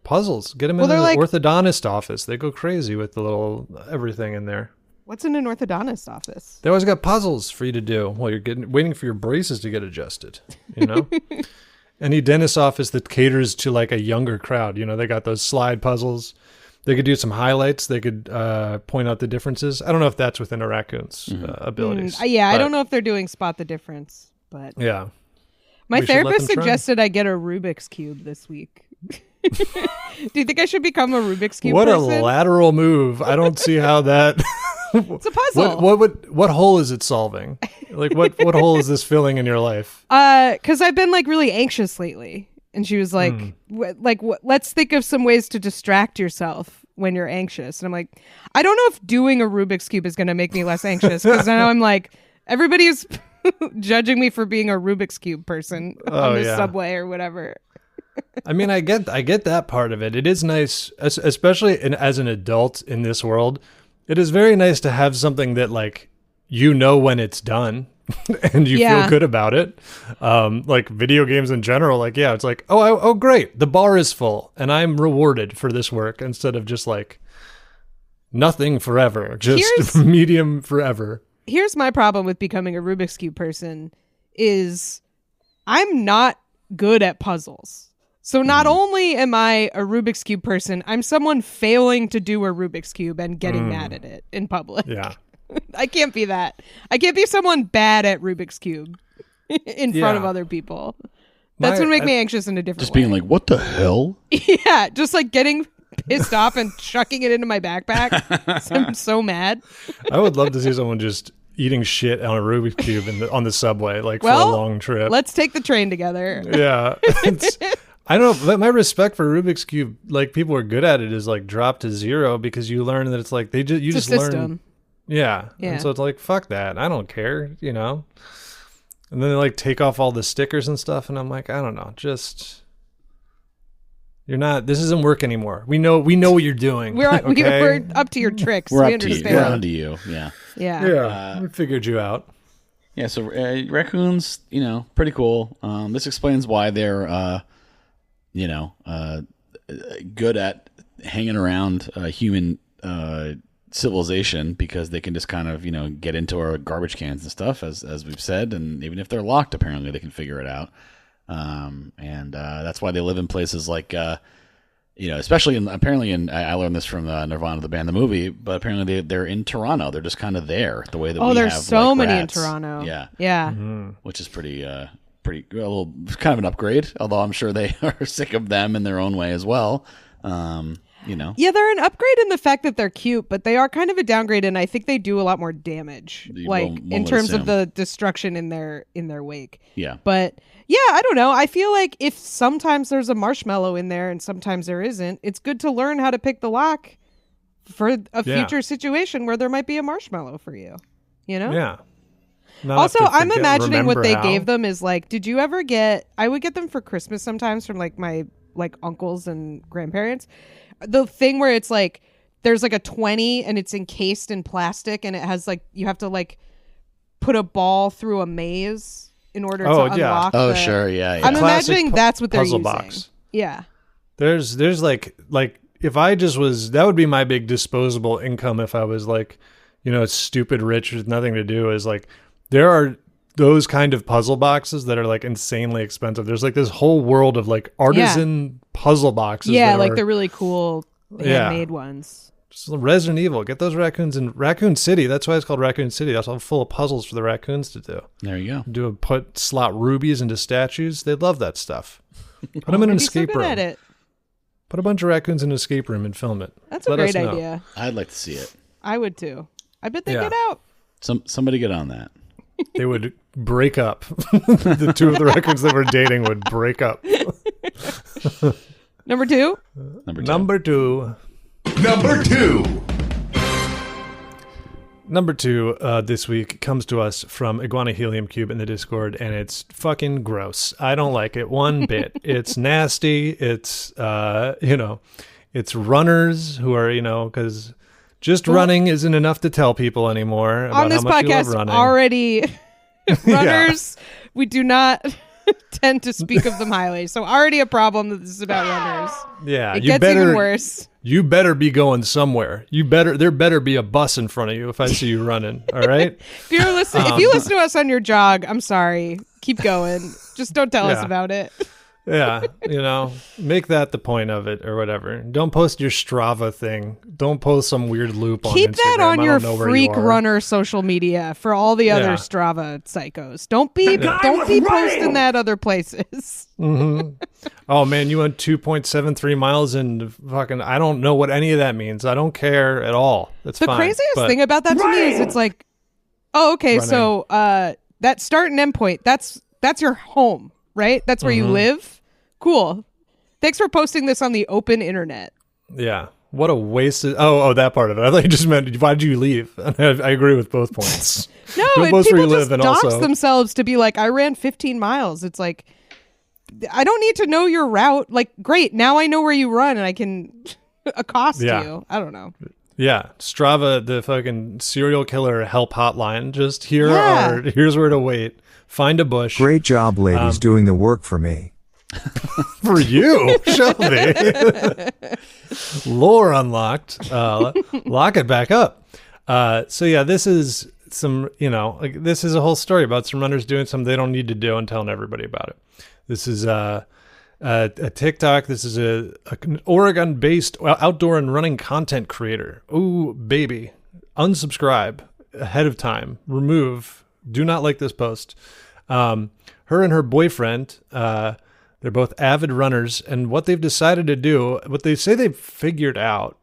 puzzles. Get them in the orthodontist office. They go crazy with the little everything in there. What's in an orthodontist office? They always got puzzles for you to do while you're waiting for your braces to get adjusted, you know? Any dentist office that caters to like a younger crowd, you know, they got those slide puzzles. They could do some highlights. They could point out the differences. I don't know if that's within a raccoon's abilities. I don't know if they're doing spot the difference, but yeah. My therapist suggested I get a Rubik's Cube this week. Do you think I should become a Rubik's Cube person? What a lateral move. I don't see how that... It's a puzzle. What hole is it solving? Like what hole is this filling in your life? Because I've been like really anxious lately, and she was like, let's think of some ways to distract yourself when you're anxious. And I'm like, I don't know if doing a Rubik's Cube is going to make me less anxious, because now I'm like, everybody's judging me for being a Rubik's Cube person on the subway or whatever. I mean, I get that part of it. It is nice, especially as an adult in this world. It is very nice to have something that, like, you know when it's done and you feel good about it. Like video games in general, like, it's like, oh, great. The bar is full and I'm rewarded for this work, instead of just like nothing forever, just medium forever. Here's my problem with becoming a Rubik's Cube person is I'm not good at puzzles. So not only am I a Rubik's Cube person, I'm someone failing to do a Rubik's Cube and getting mad at it in public. Yeah. I can't be that. I can't be someone bad at Rubik's Cube in front of other people. That's going to make me anxious in a different way. Just being like, what the hell? Yeah, just like getting pissed off and chucking it into my backpack. So I'm so mad. I would love to see someone just eating shit on a Rubik's Cube on the subway, like for a long trip. Let's take the train together. Yeah. I don't know, but my respect for Rubik's Cube, like people are good at it, is like dropped to zero, because you learn that it's like you just learn. Yeah. And so it's like, fuck that. I don't care, you know? And then they like take off all the stickers and stuff. And I'm like, I don't know, just, this isn't work anymore. We know what you're doing. We're up to your tricks. We're up to you. We're on to you. Yeah. Yeah. We figured you out. Yeah. So raccoons, you know, pretty cool. This explains why they're, good at hanging around human civilization, because they can just kind of, you know, get into our garbage cans and stuff, as we've said, and even if they're locked, apparently they can figure it out. And that's why they live in places like, especially I learned this from Nirvana, the band, the movie, but apparently they're in Toronto. They're just kind of there the way that we have. Oh, there's so like, many rats. in Toronto. Yeah. Mm-hmm. Which is pretty a little kind of an upgrade, although I'm sure they are sick of them in their own way as well. Yeah, they're an upgrade in the fact that they're cute, but they are kind of a downgrade, and I think they do a lot more damage, in terms of the destruction in their wake. Yeah. But yeah, I don't know. I feel like if sometimes there's a marshmallow in there and sometimes there isn't, it's good to learn how to pick the lock for a future situation where there might be a marshmallow for you. You know? Yeah. Also, I'm imagining what they gave them is like, did you ever I would get them for Christmas sometimes from like my uncles and grandparents. The thing where it's like, there's like a 20 and it's encased in plastic and it has like, you have to like put a ball through a maze in order to unlock. Oh, sure. Yeah. I'm imagining that's what they're puzzle using. Box. Yeah. There's like if I just was, that would be my big disposable income if I was like, you know, stupid rich with nothing to do, is like, there are those kind of puzzle boxes that are like insanely expensive. There's like this whole world of like artisan puzzle boxes. Yeah, like the really cool handmade ones. Just Resident Evil. Get those raccoons in Raccoon City. That's why it's called Raccoon City. That's all full of puzzles for the raccoons to do. There you go. Put slot rubies into statues. They love that stuff. Put them in an escape room. At it. Put a bunch of raccoons in an escape room and film it. That's a great idea. I'd like to see it. I would too. I bet they get out. Somebody get on that. They would break up. The two of the raccoons that were dating would break up. Number two. Number 2 this week comes to us from Iguana Helium Cube in the Discord, and it's fucking gross. I don't like it one bit. It's nasty. It's, it's runners who are, because just running isn't enough to tell people anymore about on this how much you love podcast running. already. Runners, we do not tend to speak of them highly. So already a problem that this is about runners. Yeah, it gets even worse. You better be going somewhere. There better be a bus in front of you if I see you running. All right. If you listen to us on your jog, I'm sorry. Keep going. Just don't tell us about it. Yeah, make that the point of it or whatever. Don't post your Strava thing. Don't post some weird loop on Instagram. Keep that on your freak runner social media for all the other Strava psychos. Don't be posting that other places. Mm-hmm. Oh man, you went 2.73 miles and fucking I don't know what any of that means. I don't care at all. That's the fine. Craziest thing about that to me is it's like, oh, okay, running. So that start and end point, that's your home, right? That's where you live. Cool. Thanks for posting this on the open internet. Yeah. What a waste of... Oh, that part of it. I thought you just meant, why did you leave? I agree with both points. No, people just dox themselves to be like, I ran 15 miles. It's like, I don't need to know your route. Like, great. Now I know where you run and I can accost you. I don't know. Yeah. Strava, the fucking serial killer help hotline. Just here's where to wait. Find a bush. Great job, ladies, doing the work for me. For you, Shelby. Lore unlocked. Lock it back up. So yeah, this is some, this is a whole story about some runners doing something they don't need to do and telling everybody about it. This is a TikTok. This is an Oregon-based outdoor and running content creator. Ooh, baby. Unsubscribe ahead of time. Remove. Do not like this post. Her and her boyfriend, they're both avid runners, and what they've decided to do, what they say they've figured out,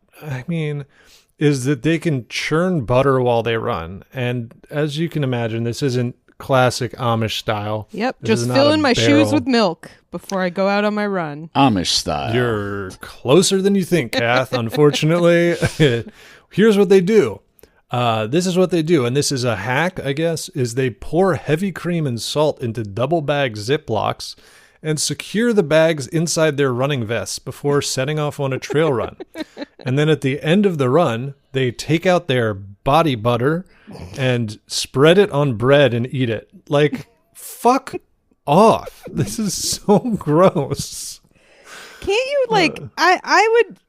is that they can churn butter while they run. And as you can imagine, this isn't classic Amish style. Yep, just filling my shoes with milk before I go out on my run. Amish style. You're closer than you think, Kath, unfortunately. Here's what they do. This is what they do, and this is a hack, I guess, is they pour heavy cream and salt into double-bag Ziplocs and secure the bags inside their running vests before setting off on a trail run. And then at the end of the run, they take out their body butter and spread it on bread and eat it. Like, fuck off. This is so gross. Can't you, I would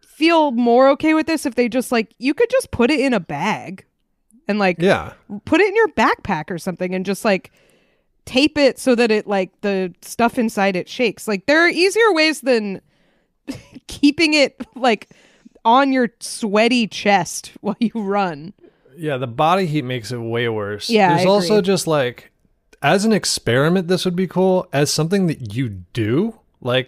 feel more okay with this if they just, you could just put it in a bag and, put it in your backpack or something and just, tape it so that it the stuff inside it shakes. There are easier ways than keeping it on your sweaty chest while you run. Yeah, the body heat makes it way worse. Yeah, there's also just as an experiment, this would be cool. As something that you do,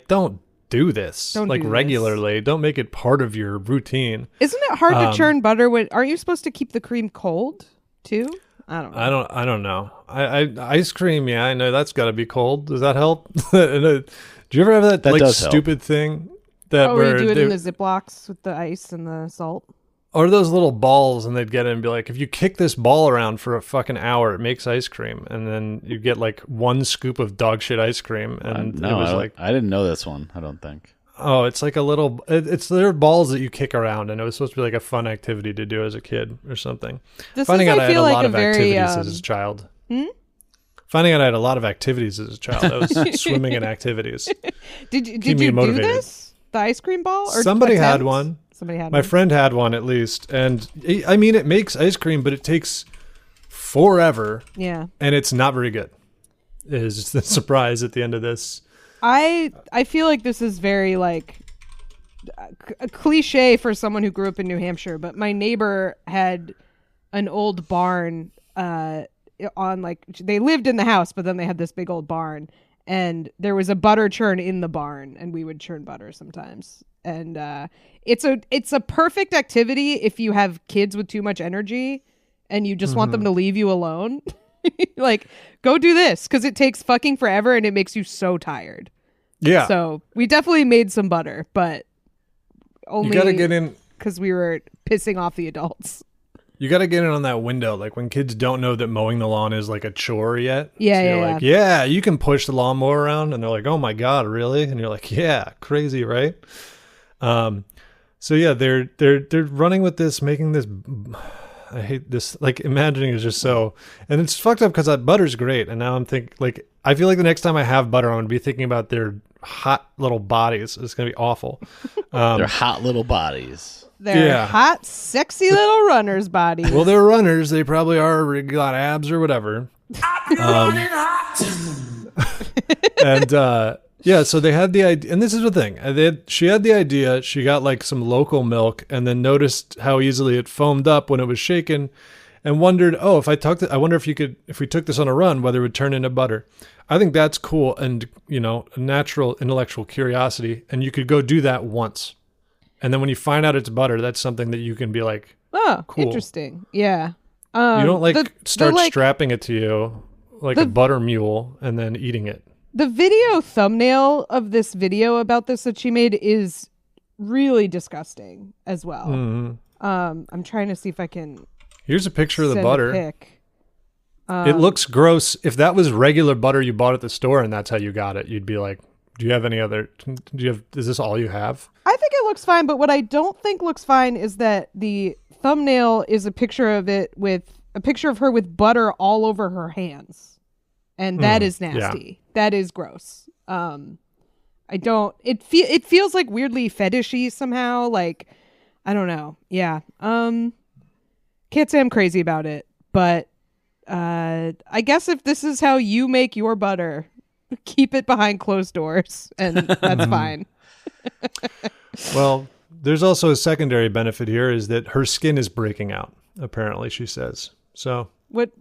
don't do this regularly. Don't make it part of your routine. Isn't it hard to churn butter when aren't you supposed to keep the cream cold too? I don't know. I don't know. Ice cream, yeah, I know that's got to be cold. Does that help? Do you ever have that stupid thing where you do it in the Ziplocs with the ice and the salt? Or those little balls, and they'd get it and be like, if you kick this ball around for a fucking hour, it makes ice cream, and then you get one scoop of dog shit ice cream, and it was I didn't know this one. I don't think. Oh, it's like a little. It's their balls that you kick around, and it was supposed to be a fun activity to do as a kid or something. Finding out I had a lot of activities as a child. Finding out I had a lot of activities as a child. I was swimming in activities. Did you do this? The ice cream ball? Or somebody had one. My friend had one at least, and it makes ice cream, but it takes forever. Yeah, and it's not very good. Is the surprise at the end of this? I feel like this is very a cliche for someone who grew up in New Hampshire, but my neighbor had an old barn. They lived in the house, but then they had this big old barn, and there was a butter churn in the barn, and we would churn butter sometimes. And it's a perfect activity if you have kids with too much energy and you just want them to leave you alone. Go do this because it takes fucking forever and it makes you so tired. Yeah. So we definitely made some butter, but only you gotta get in because we were pissing off the adults. You got to get in on that window, like when kids don't know that mowing the lawn is like a chore yet. Yeah, so yeah, you're like, yeah, you can push the lawnmower around, and they're like, oh my god, really? And you're like, yeah, crazy, right? So yeah, they're running with this, making this. I hate this. Like imagining is just so, and it's fucked up because that butter's great, and now I'm thinking like I feel like the next time I have butter, I'm gonna be thinking about their hot little bodies. It's gonna be awful. Their hot little bodies. They're hot, sexy little runners' bodies. Well, they're runners. They probably are got abs or whatever. Running hot. And yeah, so they had the idea, and this is the thing. She had the idea. She got like some local milk, and then noticed how easily it foamed up when it was shaken, and wondered, oh, if I wonder if we took this on a run, whether it would turn into butter. I think that's cool, and a natural intellectual curiosity, and you could go do that once. And then when you find out it's butter, that's something that you can be like, oh, cool. Interesting. Yeah. You don't start strapping it to you like a butter mule and then eating it. The video thumbnail of this video about this that she made is really disgusting as well. Mm-hmm. I'm trying to see if I can. Here's a picture of the send butter. a pic. It looks gross. If that was regular butter you bought at the store and that's how you got it, you'd be like, do you have any other? Is this all you have? I think it looks fine, but what I don't think looks fine is that the thumbnail is a picture of it with a picture of her with butter all over her hands. And that is nasty. Yeah. That is gross. It feels like weirdly fetishy somehow. Like, I don't know. Yeah. Can't say I'm crazy about it, but I guess if this is how you make your butter, keep it behind closed doors, and that's fine. Well, there's also a secondary benefit here is that her skin is breaking out, apparently, she says. So what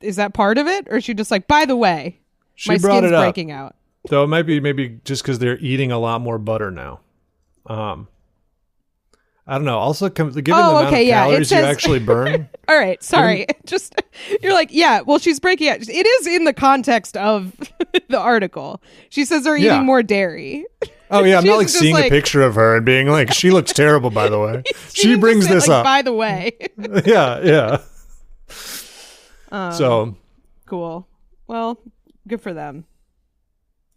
is that part of it? Or is she just like, by the way, my skin's breaking out? So it might be maybe just because they're eating a lot more butter now. I don't know. Also, given the amount of calories you actually burn. All right. Sorry. Just, you're like, yeah, well, she's breaking out. It is in the context of the article. She says they're eating more dairy. Oh, yeah. I'm not like seeing a picture of her and being like, she looks terrible, by the way. She brings this up. By the way. Yeah. So. Cool. Well, good for them.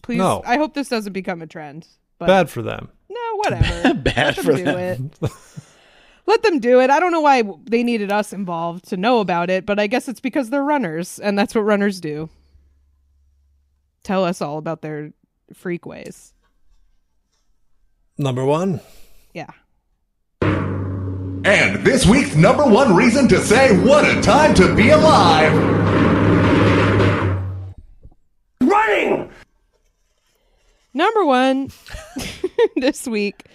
Please. No. I hope this doesn't become a trend. But bad for them. No, whatever. Bad for them. Let them do it. I don't know why they needed us involved to know about it, but I guess it's because they're runners, and that's what runners do. Tell us all about their freak ways. Number one. Yeah. And this week's number one reason to say what a time to be alive. Running! Number one this week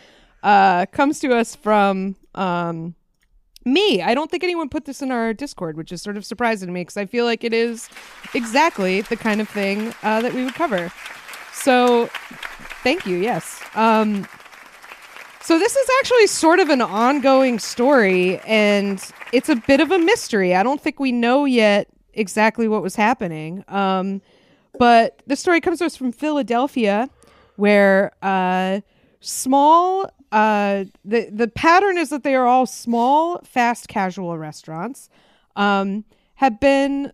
comes to us from me. I don't think anyone put this in our Discord, which is sort of surprising to me because I feel like it is exactly the kind of thing that we would cover. So thank you. Yes. So this is actually sort of an ongoing story, and it's a bit of a mystery. I don't think we know yet exactly what was happening. But the story comes to us from Philadelphia, where the pattern is that they are all small, fast casual restaurants, have been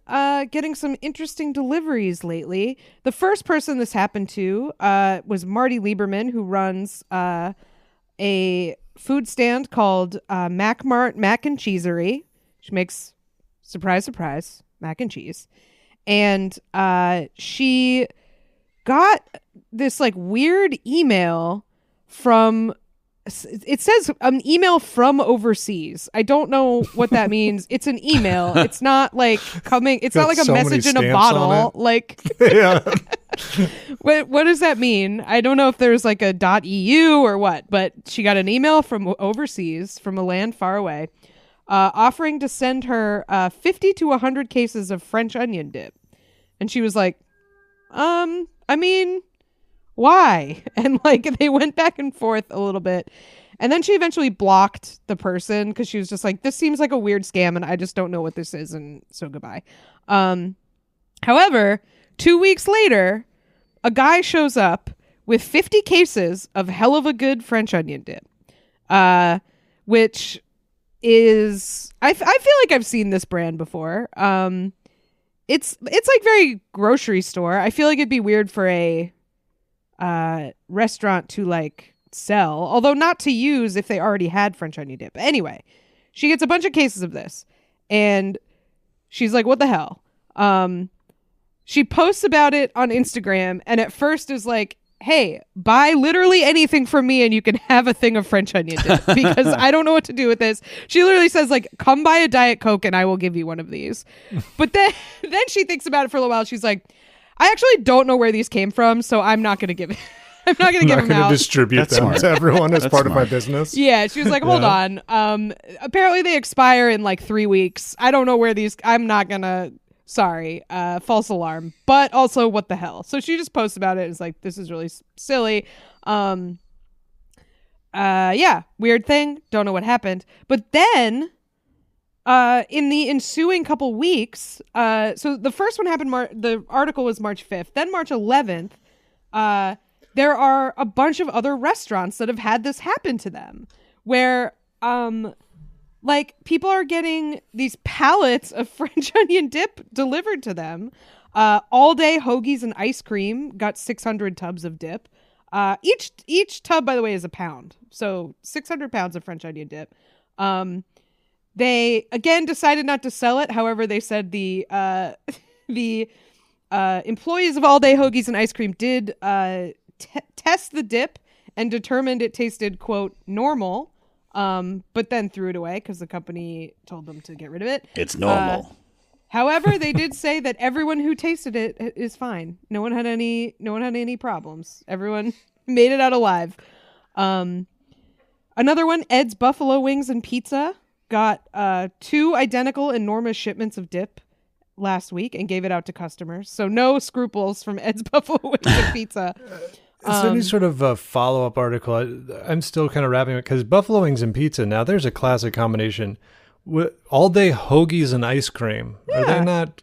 getting some interesting deliveries lately. The first person this happened to was Marty Lieberman, who runs a food stand called Mac Mart Mac and Cheesery. She makes, surprise, surprise, mac and cheese. And she got this like weird email from, it says an email from overseas. I don't know what that means. It's an email. It's not like coming, it's not like a message in a bottle. Like, yeah. What does that mean? I don't know if there's like a .eu or what, but she got an email from overseas, from a land far away, offering to send her 50 to 100 cases of French onion dip. And she was like, I mean, why? And like they went back and forth a little bit. And then she eventually blocked the person because she was just like, this seems like a weird scam and I just don't know what this is. And so goodbye. However, 2 weeks later, a guy shows up with 50 cases of hell of a good French onion dip, which is I feel like I've seen this brand before. It's like very grocery store. I feel like it'd be weird for a restaurant to like sell, although not to use if they already had French onion dip. Anyway, she gets a bunch of cases of this and she's like, what the hell? She posts about it on Instagram and at first is like, hey, buy literally anything from me and you can have a thing of French onion dip because I don't know what to do with this. She literally says like, come buy a Diet Coke and I will give you one of these. But then she thinks about it for a little while. She's like, I actually don't know where these came from, so I'm not going to give it. I'm not going to give them out. Distribute them to everyone as part of my business. Yeah, she was like, hold on. Apparently they expire in like 3 weeks. I don't know where these. I'm not gonna. Sorry, false alarm. But also, what the hell? So she just posts about it. It's like, this is really silly. Yeah, weird thing. Don't know what happened. But then, in the ensuing couple weeks, so the first one happened. The article was March 5th. Then March 11th. There are a bunch of other restaurants that have had this happen to them, where like people are getting these pallets of French onion dip delivered to them. All day hoagies and ice cream got 600 tubs of dip. Each tub, by the way, is a pound. So 600 pounds of French onion dip. They again decided not to sell it. However, they said the employees of All Day Hoagies and Ice Cream did test the dip and determined it tasted, quote, normal. But then threw it away because the company told them to get rid of it. It's normal. However, they did say that everyone who tasted it is fine. No one had any problems. Everyone made it out alive. Another one, Ed's Buffalo Wings and Pizza, got 2 identical enormous shipments of dip last week and gave it out to customers. So no scruples from Ed's Buffalo Wings and Pizza. Is there any sort of a follow-up article? I'm still kind of wrapping it because Buffalo Wings and Pizza, now there's a classic combination. All day hoagies and ice cream. Yeah. Are they not?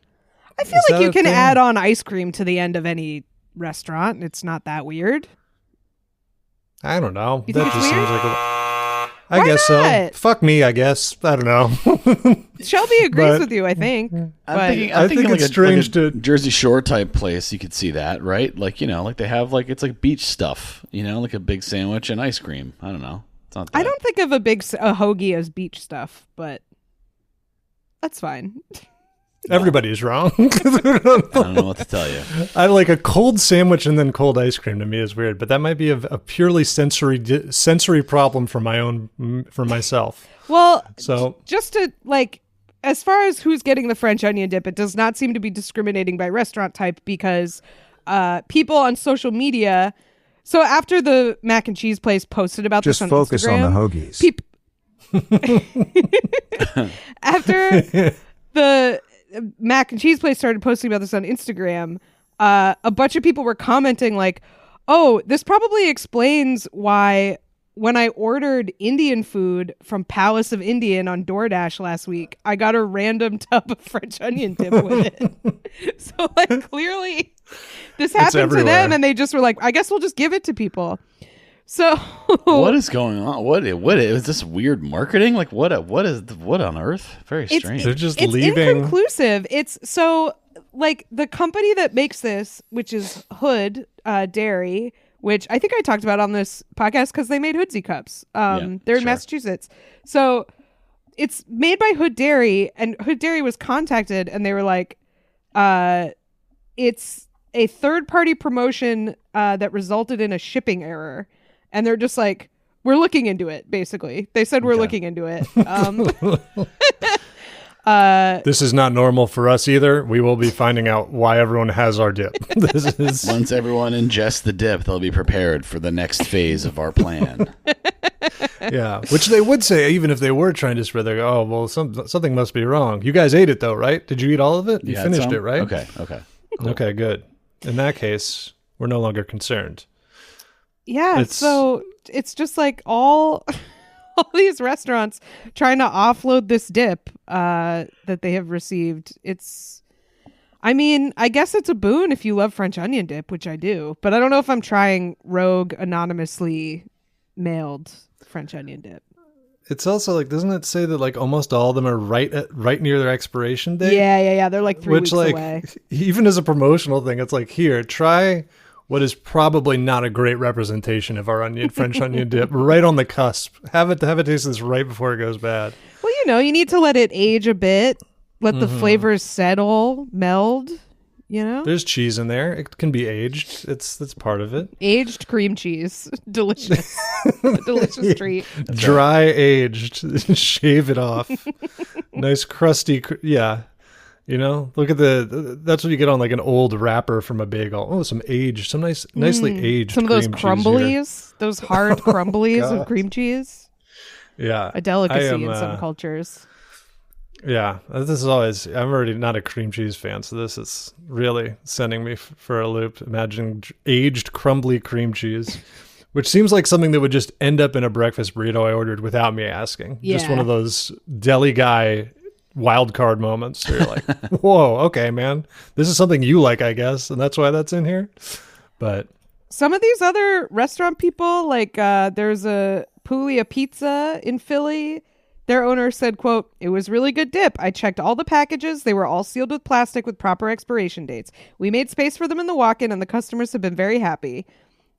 I feel like you can add on ice cream to the end of any restaurant. It's not that weird. I don't know. You think it's weird? Seems like I guess so. Fuck me, I guess. I don't know. Shelby agrees with you, I think. I think it's strange to Jersey Shore type place. You could see that, right? Like, like they have it's like beach stuff, like a big sandwich and ice cream. I don't know. It's not that. I don't think of a hoagie as beach stuff, but that's fine. Everybody's wrong. I don't know what to tell you. I like a cold sandwich and then cold ice cream to me is weird, but that might be a purely sensory problem for myself. Well, so just to as far as who's getting the French onion dip, it does not seem to be discriminating by restaurant type because people on social media. So after the mac and cheese place posted about this on focus Instagram, on the hoagies. After the mac and cheese place started posting about this on Instagram, a bunch of people were commenting like, oh, this probably explains why when I ordered Indian food from Palace of Indian on DoorDash last week, I got a random tub of French onion dip with it. So clearly this happened to them and they just were like, I guess we'll just give it to people. So what is going on? What is this weird marketing? What on earth? Very strange. They're just it's leaving. Inconclusive. It's so the company that makes this, which is Hood Dairy, which I think I talked about on this podcast because they made Hoodsy cups. They're in Massachusetts. So it's made by Hood Dairy, and Hood Dairy was contacted and they were like, it's a third-party promotion that resulted in a shipping error. And they're just like, we're looking into it, basically. They said we're looking into it. This is not normal for us either. We will be finding out why everyone has our dip. Once everyone ingests the dip, they'll be prepared for the next phase of our plan. Yeah, which they would say even if they were trying to spread. They go, oh, well, something must be wrong. You guys ate it, though, right? Did you eat all of it? You finished it, right? Okay. Cool. Okay, good. In that case, we're no longer concerned. Yeah, so it's just all these restaurants trying to offload this dip that they have received. I guess it's a boon if you love French onion dip, which I do, but I don't know if I'm trying rogue anonymously mailed French onion dip. It's also like, doesn't it say that like almost all of them are right near their expiration date? Yeah. They're like 3 weeks away. Even as a promotional thing, it's like, here, try what is probably not a great representation of our French onion dip, right on the cusp. Have a taste of this right before it goes bad. Well, you need to let it age a bit, let the flavors settle, meld. There's cheese in there. It can be aged. That's part of it. Aged cream cheese, delicious, a delicious treat. Dry aged, shave it off. Nice crusty, yeah. Look at that's what you get on like an old wrapper from a bagel. Oh, some nicely aged. Some of those crumblies, those hard crumblies of cream cheese. Yeah, a delicacy in some cultures. Yeah, this is always. I'm already not a cream cheese fan, so this is really sending me for a loop. Imagining aged, crumbly cream cheese, which seems like something that would just end up in a breakfast burrito I ordered without me asking. Yeah. Just one of those deli guy wild card moments where you're like, "Whoa, okay, man, this is something you like, I guess, and that's why that's in here." But some of these other restaurant people, like there's a Puglia Pizza in Philly. Their owner said, quote, "It was really good dip. I checked all the packages. They were all sealed with plastic with proper expiration dates. We made space for them in the walk-in, and the customers have been very happy."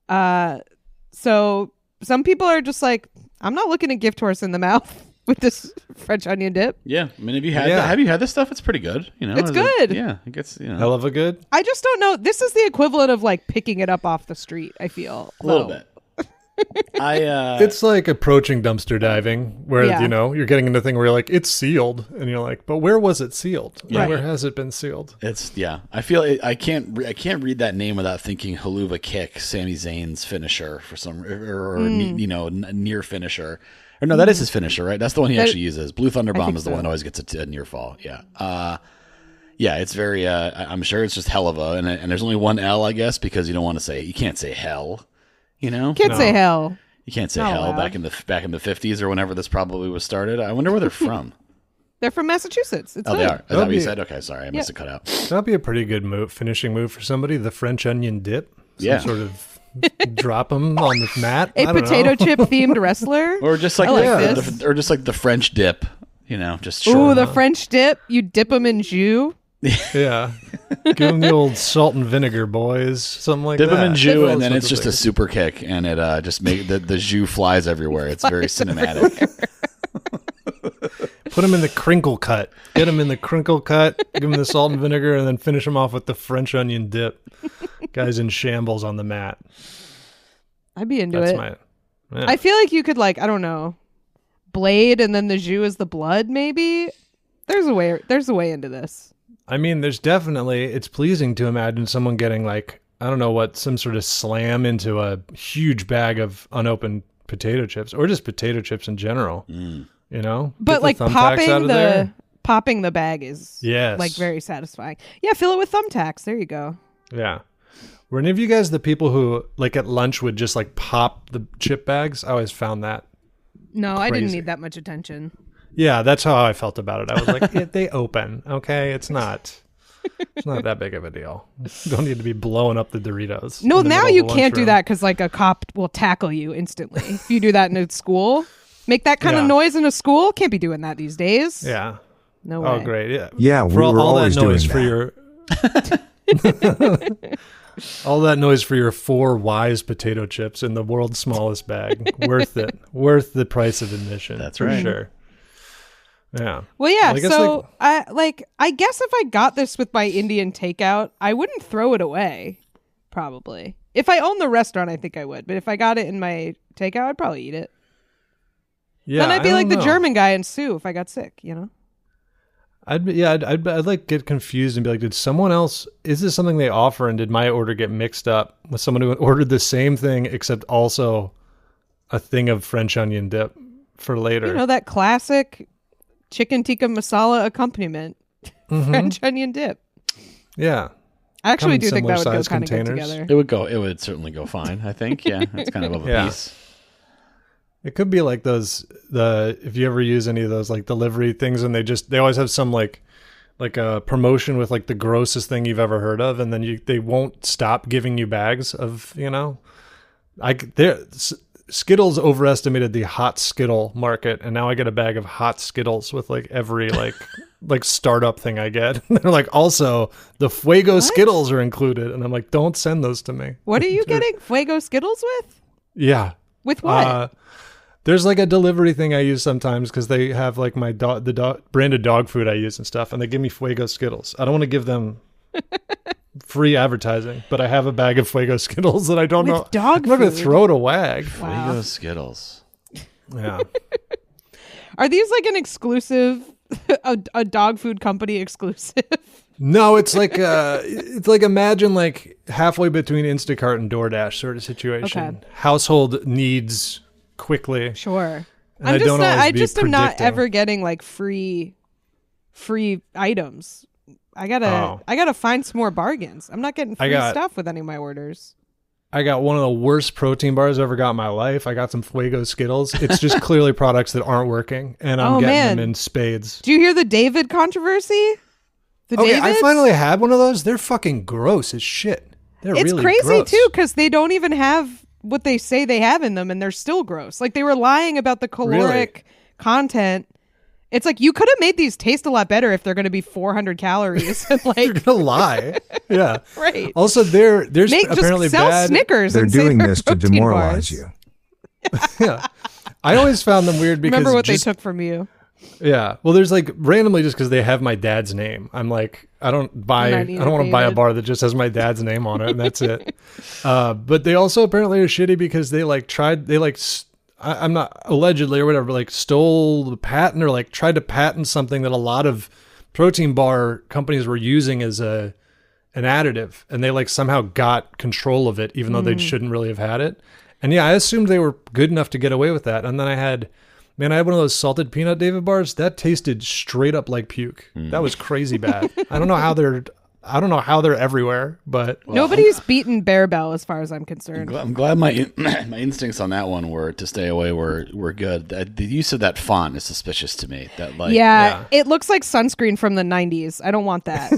So some people are just like, I'm not looking a gift horse in the mouth with this French onion dip. Yeah. I mean, have you had this stuff? It's pretty good. It's good. Yeah. I guess, hell of a good. I just don't know. This is the equivalent of like picking it up off the street, I feel. A little bit. It's like approaching dumpster diving where you're getting into a thing where you're like, it's sealed, and you're like, but where was it sealed? Yeah. Where has it been sealed? I feel I can't read that name without thinking Haluva Kick, Sami Zayn's finisher for some near finisher. Or no, that is his finisher, right? That's the one he actually uses. Blue Thunder Bomb is the one that always gets a near fall. Yeah. Yeah, it's very I'm sure it's just Helva, and there's only one L, I guess, because you can't say hell. Can't say hell. You can't say Not hell allowed. back in the 50s or whenever this probably was started. I wonder where they're from. They're from Massachusetts. It's they good. are. Is that what you said? Okay, sorry, I must have cut out. That'd be a pretty good finishing move for somebody. The French onion dip. Some sort of drop them on the mat. A potato chip themed wrestler. Or just like the French dip. Just short. Ooh, the French dip. You dip them in jus. Yeah. Give them the old salt and vinegar, boys. Something like Dip that. them in jus, and then it's just a super kick, and it just make the jus flies everywhere. It's very cinematic. Put them in the crinkle cut. Get them in the crinkle cut. Give them the salt and vinegar, and then finish them off with the French onion dip. Guys in shambles on the mat. I'd be into it. I feel like you could I don't know, blade, and then the jus is the blood. Maybe there's a way. There's a way into this. I mean, it's pleasing to imagine someone getting some sort of slam into a huge bag of unopened potato chips, or just potato chips in general. But like popping the bag is very satisfying. Yeah, fill it with thumbtacks. There you go. Yeah. Were any of you guys the people who at lunch would just pop the chip bags? I always found that. No, crazy. I didn't need that much attention. Yeah, that's how I felt about it. I was like, they open. Okay, it's not that big of a deal. Don't need to be blowing up the Doritos. No, now you can't do that because a cop will tackle you instantly. If you do that in a school, make that kind of noise in a school. Can't be doing that these days. Yeah. No way. Oh, great. Yeah. Yeah, we were always doing that. All that noise for your 4 Wise potato chips in the world's smallest bag. Worth it. Worth the price of admission. That's for right. Sure. Yeah. Well, yeah. So I guess if I got this with my Indian takeout, I wouldn't throw it away. Probably. If I owned the restaurant, I think I would. But if I got it in my takeout, I'd probably eat it. Yeah. Then I'd be like the German guy and sue if I got sick. I'd get confused and be like, did someone else? Is this something they offer? And did my order get mixed up with someone who ordered the same thing except also a thing of French onion dip for later? That classic chicken tikka masala accompaniment, French onion dip. Yeah. I actually do think that would go kind of good together. It would certainly go fine, I think. Yeah, it's kind of a piece. It could be like those, if you ever use any of those delivery things, and they always have some like a promotion with the grossest thing you've ever heard of, and then they won't stop giving you bags of, Skittles overestimated the hot Skittle market, and now I get a bag of hot Skittles with like every like startup thing I get. They're like, also the Fuego Skittles are included, and I'm like, don't send those to me. What are you getting Fuego Skittles with? Yeah. With what? There's like a delivery thing I use sometimes because they have like my branded dog food I use and stuff, and they give me Fuego Skittles. I don't want to give them free advertising, but I have a bag of Fuego Skittles that I don't know. Dog I'm not going to food? throw it away. Wow. Fuego Skittles. Yeah. Are these like an exclusive, a dog food company exclusive? No, it's like imagine like halfway between Instacart and DoorDash sort of situation. Okay. Household needs quickly. Sure. And I just am not ever getting like free items. I gotta find some more bargains. I'm not getting free stuff with any of my orders. I got one of the worst protein bars I ever got in my life. I got some Fuego Skittles. It's just clearly products that aren't working, and I'm getting them in spades. Do you hear the David controversy? I finally had one of those. They're fucking gross as shit. It's really crazy gross. too, because they don't even have what they say they have in them, and they're still gross. Like they were lying about the caloric content. It's like you could have made these taste a lot better if they're going to be 400 calories. And like you're gonna lie, yeah, right. Also, there's apparently just sell bad. Snickers. They're doing this to bars. demoralize you. Yeah, I always found them weird because remember what they took from you. Yeah, well, there's like randomly just because they have my dad's name. I'm like, I don't want to buy a bar that just has my dad's name on it, and that's it. But they also apparently are shitty because they I'm not allegedly or whatever, but like stole the patent or like tried to patent something that a lot of protein bar companies were using as an additive, and they like somehow got control of it, even though they shouldn't really have had it. And yeah, I assumed they were good enough to get away with that. And then I had one of those salted peanut David bars that tasted straight up like puke. That was crazy bad. I don't know how they're everywhere, but nobody's beaten Bear Bell as far as I'm concerned. I'm glad my my instincts on that one were to stay away were good. The use of that font is suspicious to me. That it looks like sunscreen from the 90s. I don't want that.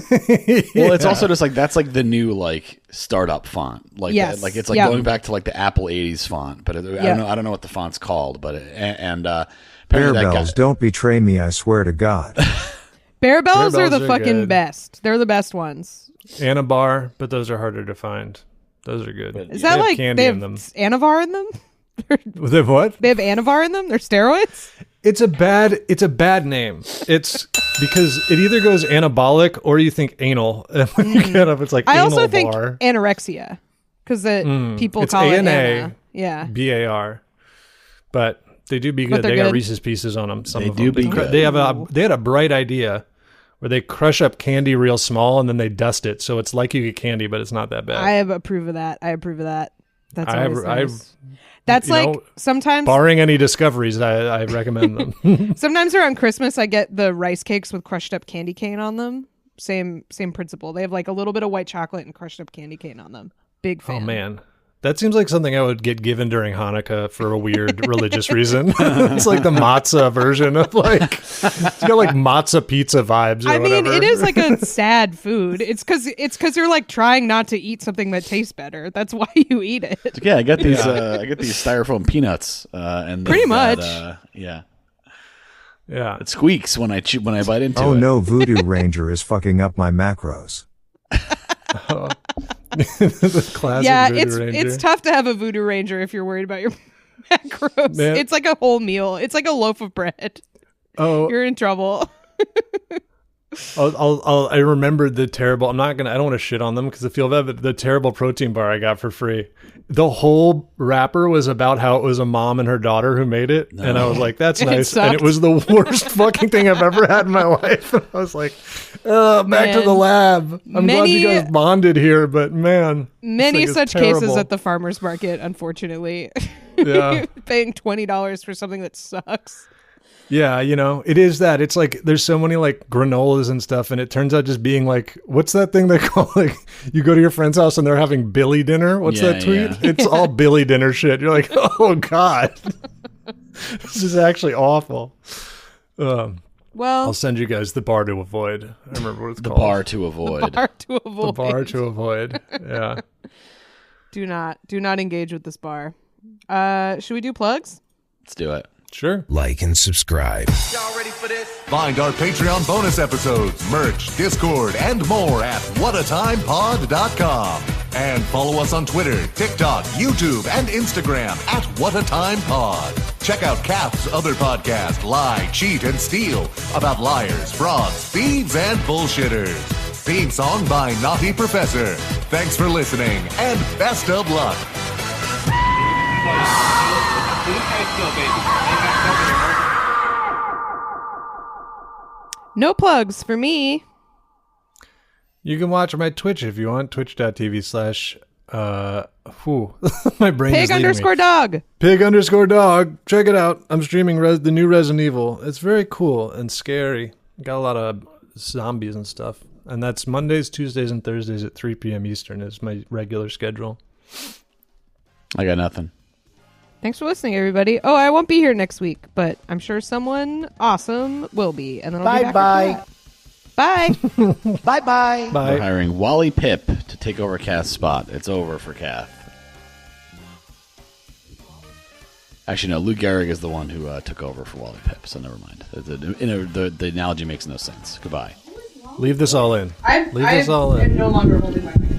Well, it's also just like that's like the new like startup font. Like yes. like it's like going back to like the Apple 80s font, but I don't know what the font's called, but Bear Bells, don't betray me, I swear to God. Bear Bells are the fucking good. Best. They're the best ones. Anabar, but those are harder to find. Those are good. Is that like they have Anavar in them? They have what? They have Anavar in them? They're steroids? It's a bad name. It's because it either goes anabolic or you think anal. And when you get up, it's like I anal also think bar. Anorexia because people it's call A-N-A, it Anna. Yeah. B-A-R. But they do be good. They got Reese's Pieces on them. Some they of do them. be good. They had a bright idea where they crush up candy real small and then they dust it, so it's like you get candy, but it's not that bad. I approve of that. That's always nice. That's sometimes, barring any discoveries, I recommend them. Sometimes around Christmas, I get the rice cakes with crushed up candy cane on them. Same principle. They have like a little bit of white chocolate and crushed up candy cane on them. Big fan. Oh man. That seems like something I would get given during Hanukkah for a weird religious reason. It's like the matzah version of like, it's got like matzah pizza vibes. Or whatever. It is like a sad food. It's because you're like trying not to eat something that tastes better. That's why you eat it. Yeah, I got these styrofoam peanuts, and pretty much. Yeah. It squeaks when I bite into it. Oh no, Voodoo Ranger is fucking up my macros. The classic Voodoo Ranger. It's tough to have a Voodoo Ranger if you're worried about your macros. Man. It's like a whole meal. It's like a loaf of bread. Oh, you're in trouble. I remembered the terrible. I don't want to shit on them because I feel bad. But the terrible protein bar I got for free. The whole wrapper was about how it was a mom and her daughter who made it, and I was like, "That's nice." And it was the worst fucking thing I've ever had in my life. I was like, "Back to the lab." I'm glad you guys bonded here, but man, many such cases at the farmers market. Unfortunately, yeah, paying $20 for something that sucks. Yeah, it is that. It's like there's so many like granolas and stuff, and it turns out just being like, what's that thing they call like you go to your friend's house and they're having Billy dinner? What's that tweet? Yeah. It's all Billy dinner shit. You're like, oh God, this is actually awful. Well, I'll send you guys the bar to avoid. I remember what it's called. The bar to avoid. The bar to avoid. Yeah. Do not engage with this bar. Should we do plugs? Let's do it. Sure. Like and subscribe. Y'all ready for this? Find our Patreon bonus episodes, merch, Discord, and more at whatatimepod.com. And follow us on Twitter, TikTok, YouTube, and Instagram at whatatimepod. Check out Kath's other podcast, Lie, Cheat, and Steal, about liars, frauds, thieves, and bullshitters. Theme song by Naughty Professor. Thanks for listening, and best of luck. No plugs for me. You can watch my Twitch if you want. Twitch.tv/ my brain is leaving me. Pig_dog. Pig_dog. Check it out. I'm streaming the new Resident Evil. It's very cool and scary. Got a lot of zombies and stuff. And that's Mondays, Tuesdays, and Thursdays at 3 p.m. Eastern is my regular schedule. I got nothing. Thanks for listening, everybody. Oh, I won't be here next week, but I'm sure someone awesome will be. And then I'll be back. Bye. Bye-bye. We're hiring Wally Pip to take over Kath's spot. It's over for Kath. Actually, no, Lou Gehrig is the one who took over for Wally Pip, so never mind. The analogy makes no sense. Goodbye. Leave this all in. I'm no longer holding my hand.